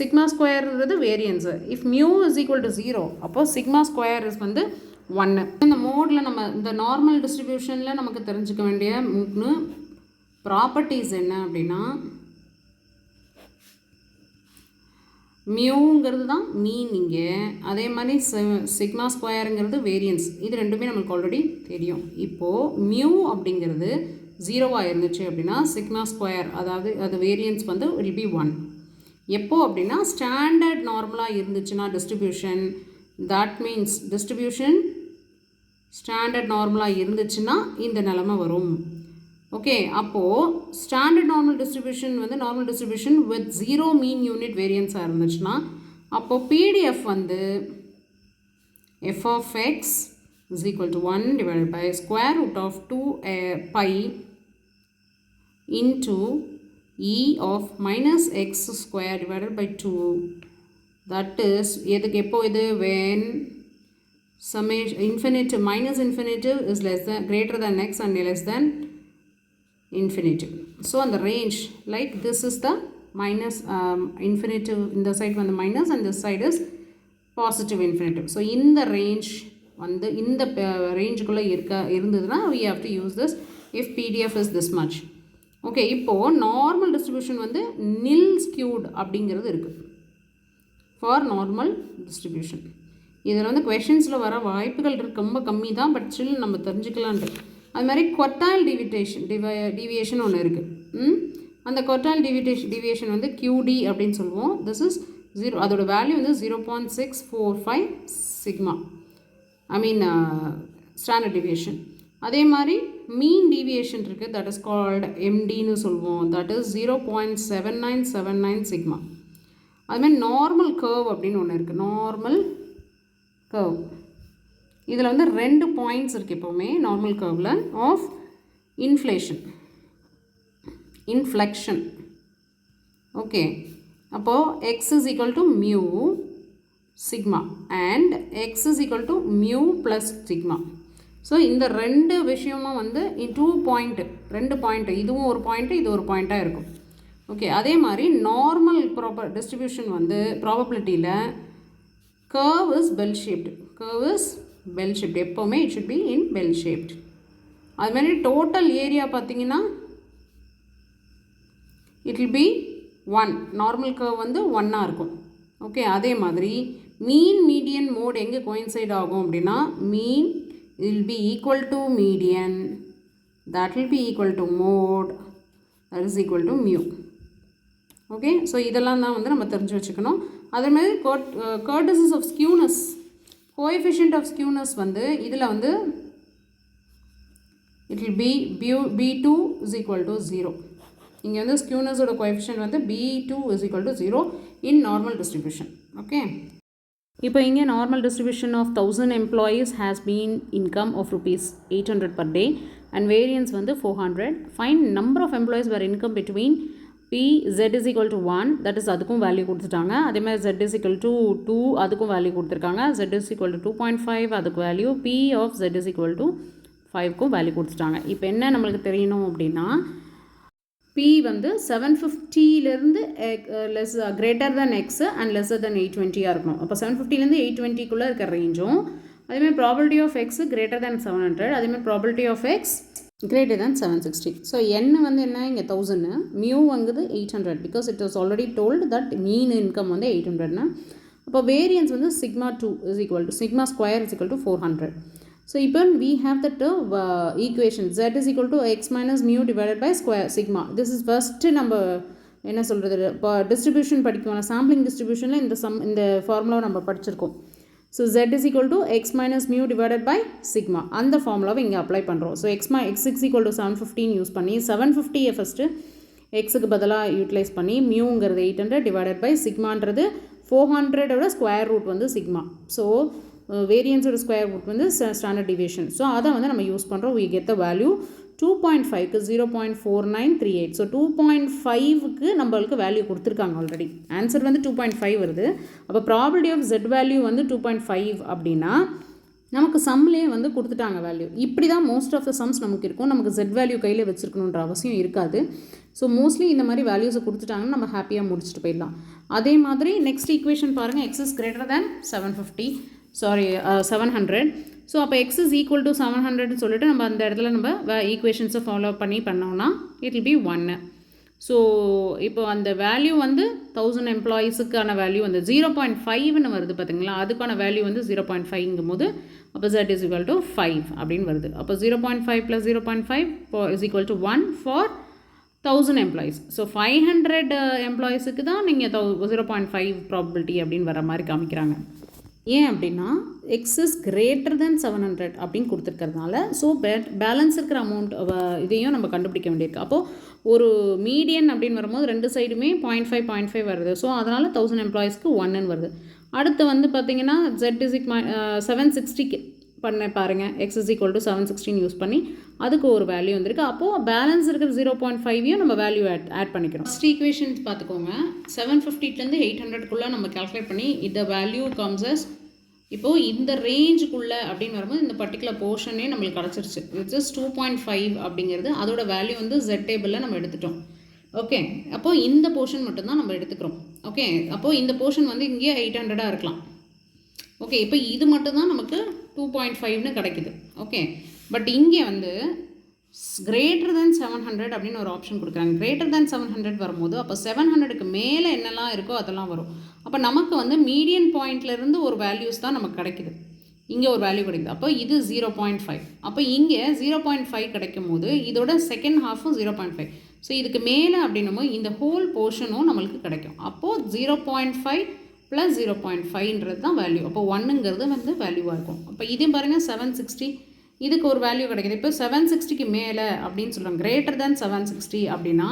சிக்மா ஸ்கொயர்ன்றது variance. If mu is equal to 0 அப்போது சிக்மா ஸ்கொயர் இஸ் வந்து 1. இந்த மோடில் நம்ம இந்த நார்மல் டிஸ்ட்ரிபியூஷனில் நமக்கு தெரிஞ்சுக்க வேண்டிய 3 ப்ராப்பர்ட்டிஸ் என்ன அப்படின்னா, மியூங்கிறது தான் மீன் இங்கே, அதே மாதிரி சிக்மா ஸ்கொயருங்கிறது வேரியன்ஸ். இது ரெண்டுமே நம்மளுக்கு ஆல்ரெடி தெரியும். இப்போது மியூ அப்படிங்கிறது 0வாக இருந்துச்சு அப்படின்னா சிக்மா ஸ்கொயர், அதாவது அது வேரியன்ஸ் வந்து வில் பி 1. எப்போ அப்படின்னா ஸ்டாண்டர்ட் நார்மலாக இருந்துச்சுன்னா distribution, that means distribution standard நார்மலாக இருந்துச்சுன்னா இந்த நிலமை வரும். ஓகே, அப்போது ஸ்டாண்டர்ட் நார்மல் டிஸ்ட்ரிபியூஷன் வந்து normal distribution with 0 mean unit வேரியன்ஸாக இருந்துச்சுன்னா அப்போது பிடிஎஃப் வந்து f of x is equal to 1 divided by square root of 2 pi into e of minus x square divided by 2. That is எதுக்கு எப்போ இது when summation infinitive minus infinitive is less than greater than x and less than infinitive. So on the range like this is the minus infinitive, in the side when the minus and this side is positive infinitive. So in the range வந்து இந்த ரேஞ்சுக்குள்ளே இருந்ததுன்னா we have to use this if PDF is this much. Okay, இப்போது normal distribution வந்து நில் skewed அப்படிங்கிறது இருக்குது for normal distribution. இதில் வந்து கொஷின்ஸில் வர வாய்ப்புகள் ரொம்ப கம்மி தான், பட் ஸ்டில் நம்ம தெரிஞ்சுக்கலான்ட்டு. அது மாதிரி குவார்டைல் டிவியேஷன் ஒன்று இருக்குது. அந்த குவார்டைல் டிவியேஷன் வந்து QD அப்படின்னு சொல்லுவோம். திஸ் இஸ் 0, அதோட வேல்யூ வந்து 0.645 சிக்மா, ஐ மீன் ஸ்டாண்டர்ட் டிவியேஷன். அதே மாதிரி மீன் டிவியேஷன் இருக்குது, தட் இஸ் கால்ட் MDன்னு சொல்லுவோம், தட் இஸ் 0.7979 சிக்மா. அதுமாதிரி நார்மல் கர்வ் அப்படின்னு ஒன்று இருக்குது, நார்மல் கர்வ். இதில் வந்து 2 பாயிண்ட்ஸ் இருக்குது எப்போவுமே நார்மல் கர்வில் ஆஃப் இன்ஃப்ளெக்ஷன். ஓகே, அப்போது x is equal to mu sigma and x is equal to mu plus sigma. So இந்த 2 விஷயமும் வந்து 2 பாயிண்ட்டு, இதுவும் ஒரு பாயிண்ட்டு இது ஒரு பாயிண்ட்டாக இருக்கும். ஓகே, அதே மாதிரி நார்மல் டிஸ்ட்ரிபியூஷன் வந்து ப்ராபபிலிட்டியில் curve is bell shaped, எப்போவுமே it should be in bell shaped. அது மாதிரி டோட்டல் ஏரியா பார்த்தீங்கன்னா it will be 1, normal curve வந்து 1ஆக இருக்கும். ஓகே, அதே மாதிரி மீன் மீடியன் மோட் எங்கே கோயின்சைட் ஆகும் அப்படின்னா மீன் will be equal to median, that will be equal to mode, that is equal to mu. Okay, so இதெல்லாம் தான் வந்து நம்ம தெரிஞ்சு வச்சுக்கணும். அதேமாதிரி courtesies of skewness, coefficient of skewness வந்து இதில் வந்து it will be b2 is equal to 0. இங்கே வந்து ஸ்கியூனஸோட கோஎஃபிஷியன்ட் வந்து b2 is equal to 0 in normal distribution. Okay, இப்போ இங்கே normal distribution of 1000 employees has been income of ₹800 per day and variance வந்து 400. Find number of employees where income between p z is equal to 1, that is அதுக்கும் value கொடுத்துட்டாங்க. அதேமாதிரி z is equal to 2 அதுக்கும் value கொடுத்துருக்காங்க. z is equal to 2.5 அதுக்கு value, p of z is equal to 5க்கும் value கொடுத்துட்டாங்க. இப்போ என்ன நம்மளுக்கு தெரியணும் அப்படின்னா p வந்து 750லேருந்து greater than x and lesser than 820 இருக்கணும். அப்போ 750லேருந்து 820க்குள்ளே இருக்க ரேஞ்சும், அதேமாதிரி probability of x greater than 700, அதேமாதிரி probability of x greater than 760. So n வந்து என்ன, இங்கே 1000, மியூ வந்து 800 because it was already told that mean income வந்து 800ன்னு. அப்போ வேரியன்ஸ் வந்து sigma2 is equal to sigma square is equal to 400. So இப்போ we have that equation z is equal to x minus mu divided by square sigma. This is first நம்ம என்ன சொல்கிறது, இப்போ distribution படிக்கணும், சாம்பிளிங் டிஸ்ட்ரிபியூஷனில் இந்த ஃபார்முலாவை நம்ம படிச்சிருக்கோம். So z is equal to x minus mu divided by sigma, அந்த ஃபார்முலாவை இங்கே அப்ளை பண்ணுறோம். So x is equal to 715 use பண்ணி 750 ஃபஸ்ட்டு எக்ஸுக்கு பதிலாக யூட்டிலைஸ் பண்ணி மியூங்கிறது 800 டிவைடட் பை சிக்மான்றது 400ஓட ஸ்கொயர் ரூட் வந்து சிக்மா. ஸோ வேரியன்ஸோட ஸ்கொயர் ரூட் வந்து ஸ்டாண்டர்ட் டிவியேஷன். ஸோ அதை வந்து நம்ம யூஸ் பண்ணுறோம். we get the value 2.5க்கு 0.4938. ஸோ 2.5க்கு நம்மளுக்கு வேல்யூ கொடுத்துருக்காங்க ஆல்ரெடி. ஆன்சர் வந்து 2.5 வருது. அப்போ ப்ராபபிலிட்டி ஆஃப் z வேல்யூ வந்து 2.5 அப்படின்னா நமக்கு சம்லேயே வந்து கொடுத்துட்டாங்க வேல்யூ. இப்படி தான் மோஸ்ட் ஆஃப் த சம்ஸ் நமக்கு இருக்கும். நமக்கு z வேல்யூ கையில் வச்சுருக்கணுன்ற அவசியம் இருக்காது. ஸோ மோஸ்ட்லி இந்த மாதிரி வேல்யூஸை கொடுத்துட்டாங்கன்னு நம்ம ஹாப்பியாக முடிச்சுட்டு போயிடலாம். அதே மாதிரி நெக்ஸ்ட் ஈக்குவேஷன் பாருங்கள், x is greater than 700. So அப்போ x is equal to 700 சொல்லிட்டு நம்ம அந்த இடத்துல நம்ம ஈக்குவேஷன்ஸை ஃபாலோ பண்ணோம்னா இட் வில் பி 1. ஸோ இப்போ அந்த வேல்யூ வந்து 1000 எம்ப்ளாயீஸுக்கான வேல்யூ வந்து 0.5ன்னு வருது பார்த்தீங்களா, அதுக்கான வேல்யூ வந்து 0.5ங்கும் போது அப்போ z is equal to 5 அப்படின்னு வருது. அப்போ 0.5 plus 0.5 is equal to 1 for 1000 employees. So 500 எம்ப்ளாயீஸுக்கு தான் நீங்கள் 0.5 ப்ராபபிலிட்டி அப்படின்னு வர மாதிரி காமிக்கிறாங்க. ஏன் அப்படின்னா x is greater than 700 அப்படின்னு கொடுத்துருக்கிறதுனால ஸோ பேலன்ஸ் இருக்கிற அமௌண்ட் இதையும் நம்ம கண்டுபிடிக்க வேண்டியிருக்கு. அப்போது ஒரு மீடியன் அப்படின்னு வரும்போது ரெண்டு சைடுமே 0.5 வருது. ஸோ அதனால் 1000 எம்ப்ளாயீஸ்க்கு 1ன்னு வருது. அடுத்து வந்து பார்த்திங்கன்னா z is 760க்கு பாருங்கள், x is equal to 716 use பண்ணி அதுக்கு ஒரு வேல்யூ வந்திருக்கு. அப்போது பேலன்ஸ் இருக்கிற 0.5யும் நம்ம வேல்யூ ஆட் பண்ணிக்கிறோம். ஃபஸ்ட் ஈக்குவேஷன்ஸ் பார்த்துக்கோங்க, 750லேருந்து 800க்குள்ளே நம்ம கால்குலேட் பண்ணி இந்த வேல்யூ கம்ஸஸ் இப்போது இந்த ரேஞ்சுக்குள்ளே அப்படின்னு வரும்போது இந்த பர்டிகுலர் போர்ஷனே நம்மளுக்கு கிடச்சிருச்சு. இட்ஸ் ஜஸ்ட் 2.5 அப்படிங்கிறது அதோட வேல்யூ வந்து z டேபிளில் நம்ம எடுத்துட்டோம். ஓகே, அப்போது இந்த போர்ஷன் மட்டும்தான் நம்ம எடுத்துக்கிறோம். ஓகே, அப்போது இந்த போர்ஷன் வந்து இங்கே 800 இருக்கலாம். ஓகே, இப்போ இது மட்டும்தான் நமக்கு 2.5ன்னு கிடைக்குது. ஓகே, பட் இங்கே வந்து greater than 700 அப்படின்னு ஒரு ஆப்ஷன் கொடுக்குறாங்க. greater than 700 வரும்போது அப்போ 700க்கு மேலே என்னெல்லாம் இருக்கோ அதெல்லாம் வரும். அப்போ நமக்கு வந்து மீடியன் பாயிண்ட்லேருந்து ஒரு வேல்யூஸ் தான் நமக்கு கிடைக்குது. இங்கே ஒரு வேல்யூ கிடைக்குது. அப்போ இது 0.5. அப்போ இங்கே 0.5 கிடைக்கும் போது இதோட செகண்ட் ஹாஃபும் 0.5. ஸோ இதுக்கு மேலே அப்படின்னும் போது இந்த ஹோல் போர்ஷனும் நம்மளுக்கு கிடைக்கும். அப்போது 0.5 + 0.5ன்றது தான் வேல்யூ. அப்போ 1ங்கிறது வந்து வேல்யூவாக இருக்கும். அப்போ இதையும் பாருங்கள், 760 இதுக்கு ஒரு வேல்யூ கிடைக்கிது. இப்போ 760க்கு மேலே அப்படின்னு சொல்கிறாங்க, greater than 760 அப்படின்னா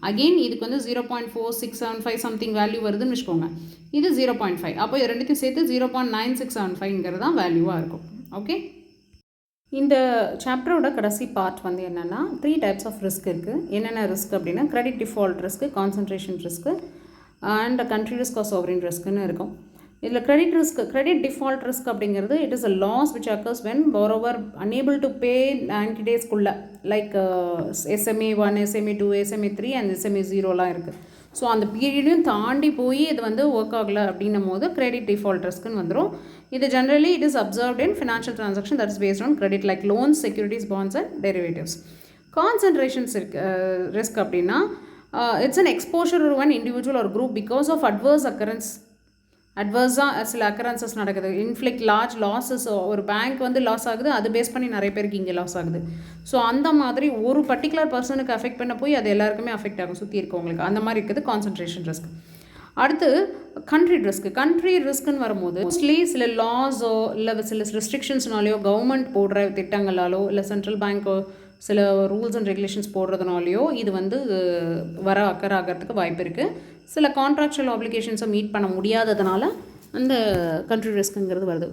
அகெயின் இதுக்கு வந்து 0.4675 சம்திங் வேல்யூ வருதுன்னு வச்சுக்கோங்க. இது 0.5. அப்போ இது ரெண்டுத்தையும் சேர்த்து 0.9675ங்கிறது தான் வேல்யூவாக இருக்கும். ஓகே, இந்த சாப்டரோட கடைசி பார்ட் வந்து என்னென்னா 3 டைப்ஸ் ஆஃப் ரிஸ்க் இருக்குது. என்னென்ன ரிஸ்க் அப்படின்னா credit default risk, concentration risk and country risk or sovereign ரிஸ்க்குன்னு இருக்கும். இதில் கிரெடிட் டிஃபால்ட் ரிஸ்க் அப்படிங்கிறது it is a loss which occurs when borrower unable to pay 90 daysக்குள்ளே, like SMA 1, SMA 2, SMA 3 and SMA 0லாம் இருக்குது. So அந்த பீரியடையும் தாண்டி போய் இது வந்து ஒர்க் ஆகலை அப்படின்னும் போது கிரெடிட் டிஃபால்ட் ரிஸ்க்குன்னு வந்துடும். இது generally it is observed in financial transaction that is based on credit like loans, securities, bonds and derivatives. Concentrations risk அப்படின்னா இட்ஸ் அன் எக்ஸ்போஷர் ஒரு ஒன் இண்டிவிஜுவல் ஒரு group because of adverse occurrence அட்வர்ஸாக சில occurrences நடக்குது, inflict large losses, ஒரு bank வந்து loss ஆகுது, அது பேஸ் பண்ணி நிறைய பேருக்கு இங்கே லாஸ் ஆகுது. ஸோ அந்த மாதிரி ஒரு பர்டிகுலர் பர்சனுக்கு அஃபெக்ட் பண்ண போய் அது எல்லாருக்குமே அஃபெக்ட் ஆகும் சுற்றி இருக்கவங்களுக்கு. அந்த மாதிரி இருக்குது கான்சன்ட்ரேஷன் ரிஸ்க். அடுத்து கண்ட்ரி ரிஸ்க். கண்ட்ரி ரிஸ்க்குன்னு வரும்போது மோஸ்ட்லி சில லாஸோ இல்லை சில ரெஸ்ட்ரிக்ஷன்ஸ்னாலேயோ, கவர்மெண்ட் போடுற திட்டங்களாலோ, இல்லை சென்ட்ரல் பேங்க்கோ சில ரூல்ஸ் அண்ட் ரெகுலேஷன்ஸ் போடுறதுனாலையோ இது வந்து அக்கறை ஆகிறதுக்கு வாய்ப்பு இருக்குது. சில கான்ட்ராக்சுவல் ஆப்ளிகேஷன்ஸை மீட் பண்ண முடியாததுனால அந்த கண்ட்ரி ரிஸ்க்குங்கிறது வருது.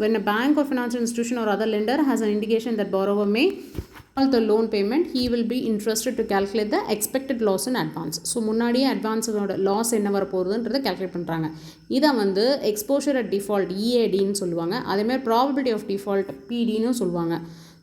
when a bank or financial institution or other lender has an indication that borrower may all the loan payment, he will be interested to calculate the expected loss in advance. So முன்னாடியே அட்வான்ஸோட loss என்ன வர போகுதுன்றதை calculate பண்ணுறாங்க. இதை வந்து exposure at default EADன்னு சொல்லுவாங்க. அதேமாதிரி probability of default PDன்னு சொல்லுவாங்க.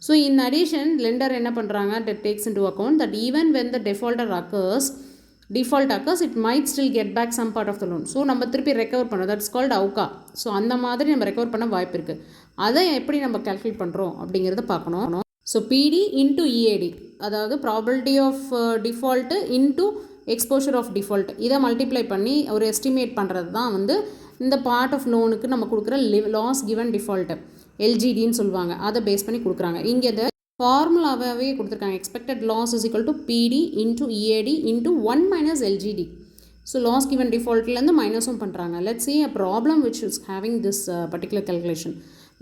So in addition lender என்ன பண்ணுறாங்க, that takes into account that even when the default occurs, it might still get back some part of the loan. So நம்ம திருப்பி recover பண்ணோம், that's called அவுகா. So அந்த மாதிரி நம்ம recover பண்ண வாய்ப்பு இருக்குது. அதை எப்படி நம்ம கேல்குலேட் பண்ணுறோம் அப்படிங்கிறத பார்க்கணும். ஸோ PD இன்ட்டு EAD, அதாவது probability of default into exposure of default, இதை மல்டிப்ளை பண்ணி ஒரு எஸ்டிமேட் பண்ணுறது தான் வந்து இந்த பார்ட் ஆஃப் லோனுக்கு நம்ம கொடுக்குற லாஸ் கிவன் டிஃபால்ட்டு, LGDன்னு சொல்லுவாங்க. அதை பேஸ் பண்ணி கொடுக்குறாங்க. இங்கே இந்த ஃபார்முலாவே கொடுத்துருக்காங்க. Expected loss is equal to PD into EAD into 1 minus LGD. So loss given டிஃபால்ட்லேருந்து மைனஸும் பண்ணுறாங்க. Let's see a problem which is having this particular calculation.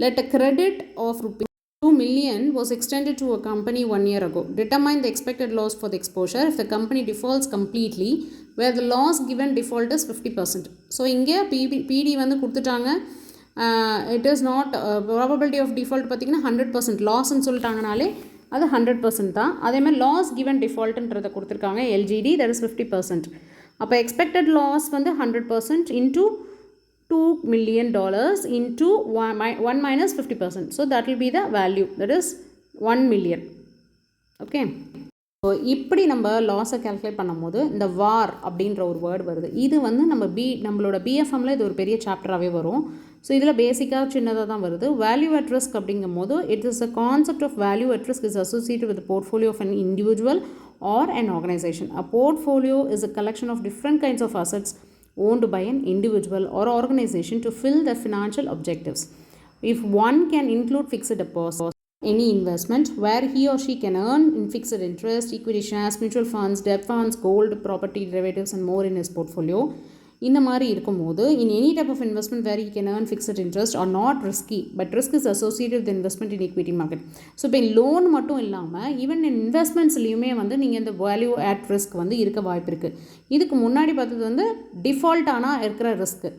Let a credit of rupees 2 million was extended to a company 1 year ago. Determine the expected loss for the exposure if the company defaults completely, where the loss given default is 50%. So இங்கே PD வந்து கொடுத்துட்டாங்க. It is not probability of default பார்த்திங்கன்னா 100%. லாஸ்ன்னு சொல்லிட்டாங்கனாலே அது 100% தான். அதேமாதிரி loss given டிஃபால்ட்டுன்றதை கொடுத்துருக்காங்க LGD, that is 50%. அப்போ expected loss வந்து 100% into $2 million into 1 minus 50%. So that will be the value, that is 1 million. Okay. So இப்படி நம்ம லாஸை கேல்குலேட் பண்ணும்போது இந்த வார் அப்படின்ற ஒரு வேர்டு வருது. இது வந்து நம்மளோட BFMல இது ஒரு பெரிய சாப்டராகவே வரும். ஸோ இதில் பேசிக்காக சின்னதாக தான் வருது. வேல்யூ அட் ரிஸ்க் அப்படிங்கும் போது it is a concept of value at risk is associated with portfolio of an individual or an organisation. A portfolio is a collection of different kinds of assets owned by an individual or organization to fill their financial objectives. If one can include fixed deposits, any investment where he or she can earn in fixed interest, equity shares, mutual funds, debt funds, gold, property derivatives and more in his portfolio, இந்த மாதிரி இருக்கும்போது in any type of investment where he can earn fixed interest are not risky, but risk is associated with the investment in equity market. So இப்போ loan மட்டும் இல்லாமல் even இன்வெஸ்ட்மெண்ட்ஸ்லையுமே வந்து நீங்கள் இந்த value at risk வந்து இருக்க வாய்ப்பு இருக்குது. இதுக்கு முன்னாடி பார்த்தது வந்து டிஃபால்ட் ஆனால் இருக்கிற ரிஸ்க்கு.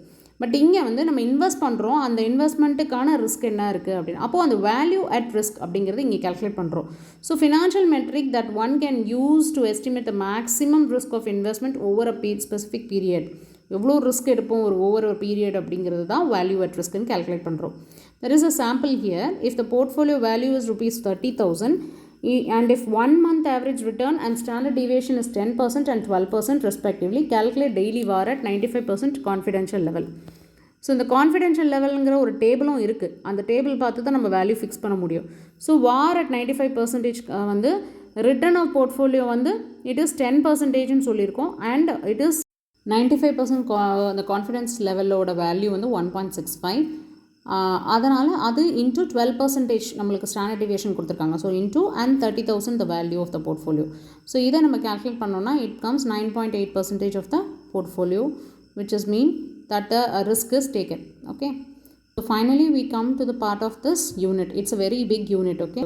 பட் இங்கே வந்து நம்ம இன்வெஸ்ட் பண்ணுறோம், அந்த இன்வெஸ்ட்மெண்ட்டுக்கான ரிஸ்க் என்ன இருக்குது அப்படின்னு, அப்போது அந்த வேல்யூ அட் ரிஸ்க் அப்படிங்கிறது இங்கே கேல்குலேட் பண்ணுறோம். So financial metric that one can use to estimate the maximum risk of investment over a specific period. எவ்வளோ ரிஸ்க் எடுப்போம் ஒவ்வொரு பீரியட் அப்படிங்கிறது தான் வேல்யூ அட் ரிஸ்க்குன்னு கேல்குலேட் பண்ணுறோம். There is a sample here. If the portfolio value is ₹30,000 and if 1 month average return and standard deviation is 10% and 12% respectively, calculate daily VAR at 95% confidential level. So இந்த confidential லெவலுங்கிற ஒரு டேபிளும் இருக்குது. அந்த table பார்த்து தான் நம்ம value fix பண்ண முடியும். So VAR at 95% வந்து ரிட்டர்ன் ஆஃப் போர்ட்ஃபோலியோ வந்து இட் இஸ் 10%ன்னு சொல்லியிருக்கோம். அண்ட் இட் இஸ் 95% அந்த கான்ஃபிடென்ஸ் லெவலோட வேல்யூ வந்து 1.65. அதனால் அது இன்ட்டு 12% நம்மளுக்கு ஸ்டாண்டர்ட் டிவியேஷன் கொடுத்துருக்காங்க. So into and 30,000 the value of the portfolio. So இதை நம்ம கேல்குலேட் பண்ணோம்னா it comes 9.8% of the portfolio, which is mean that the risk is taken. Okay. So finally we come to the part of this unit. It's a very big unit. Okay.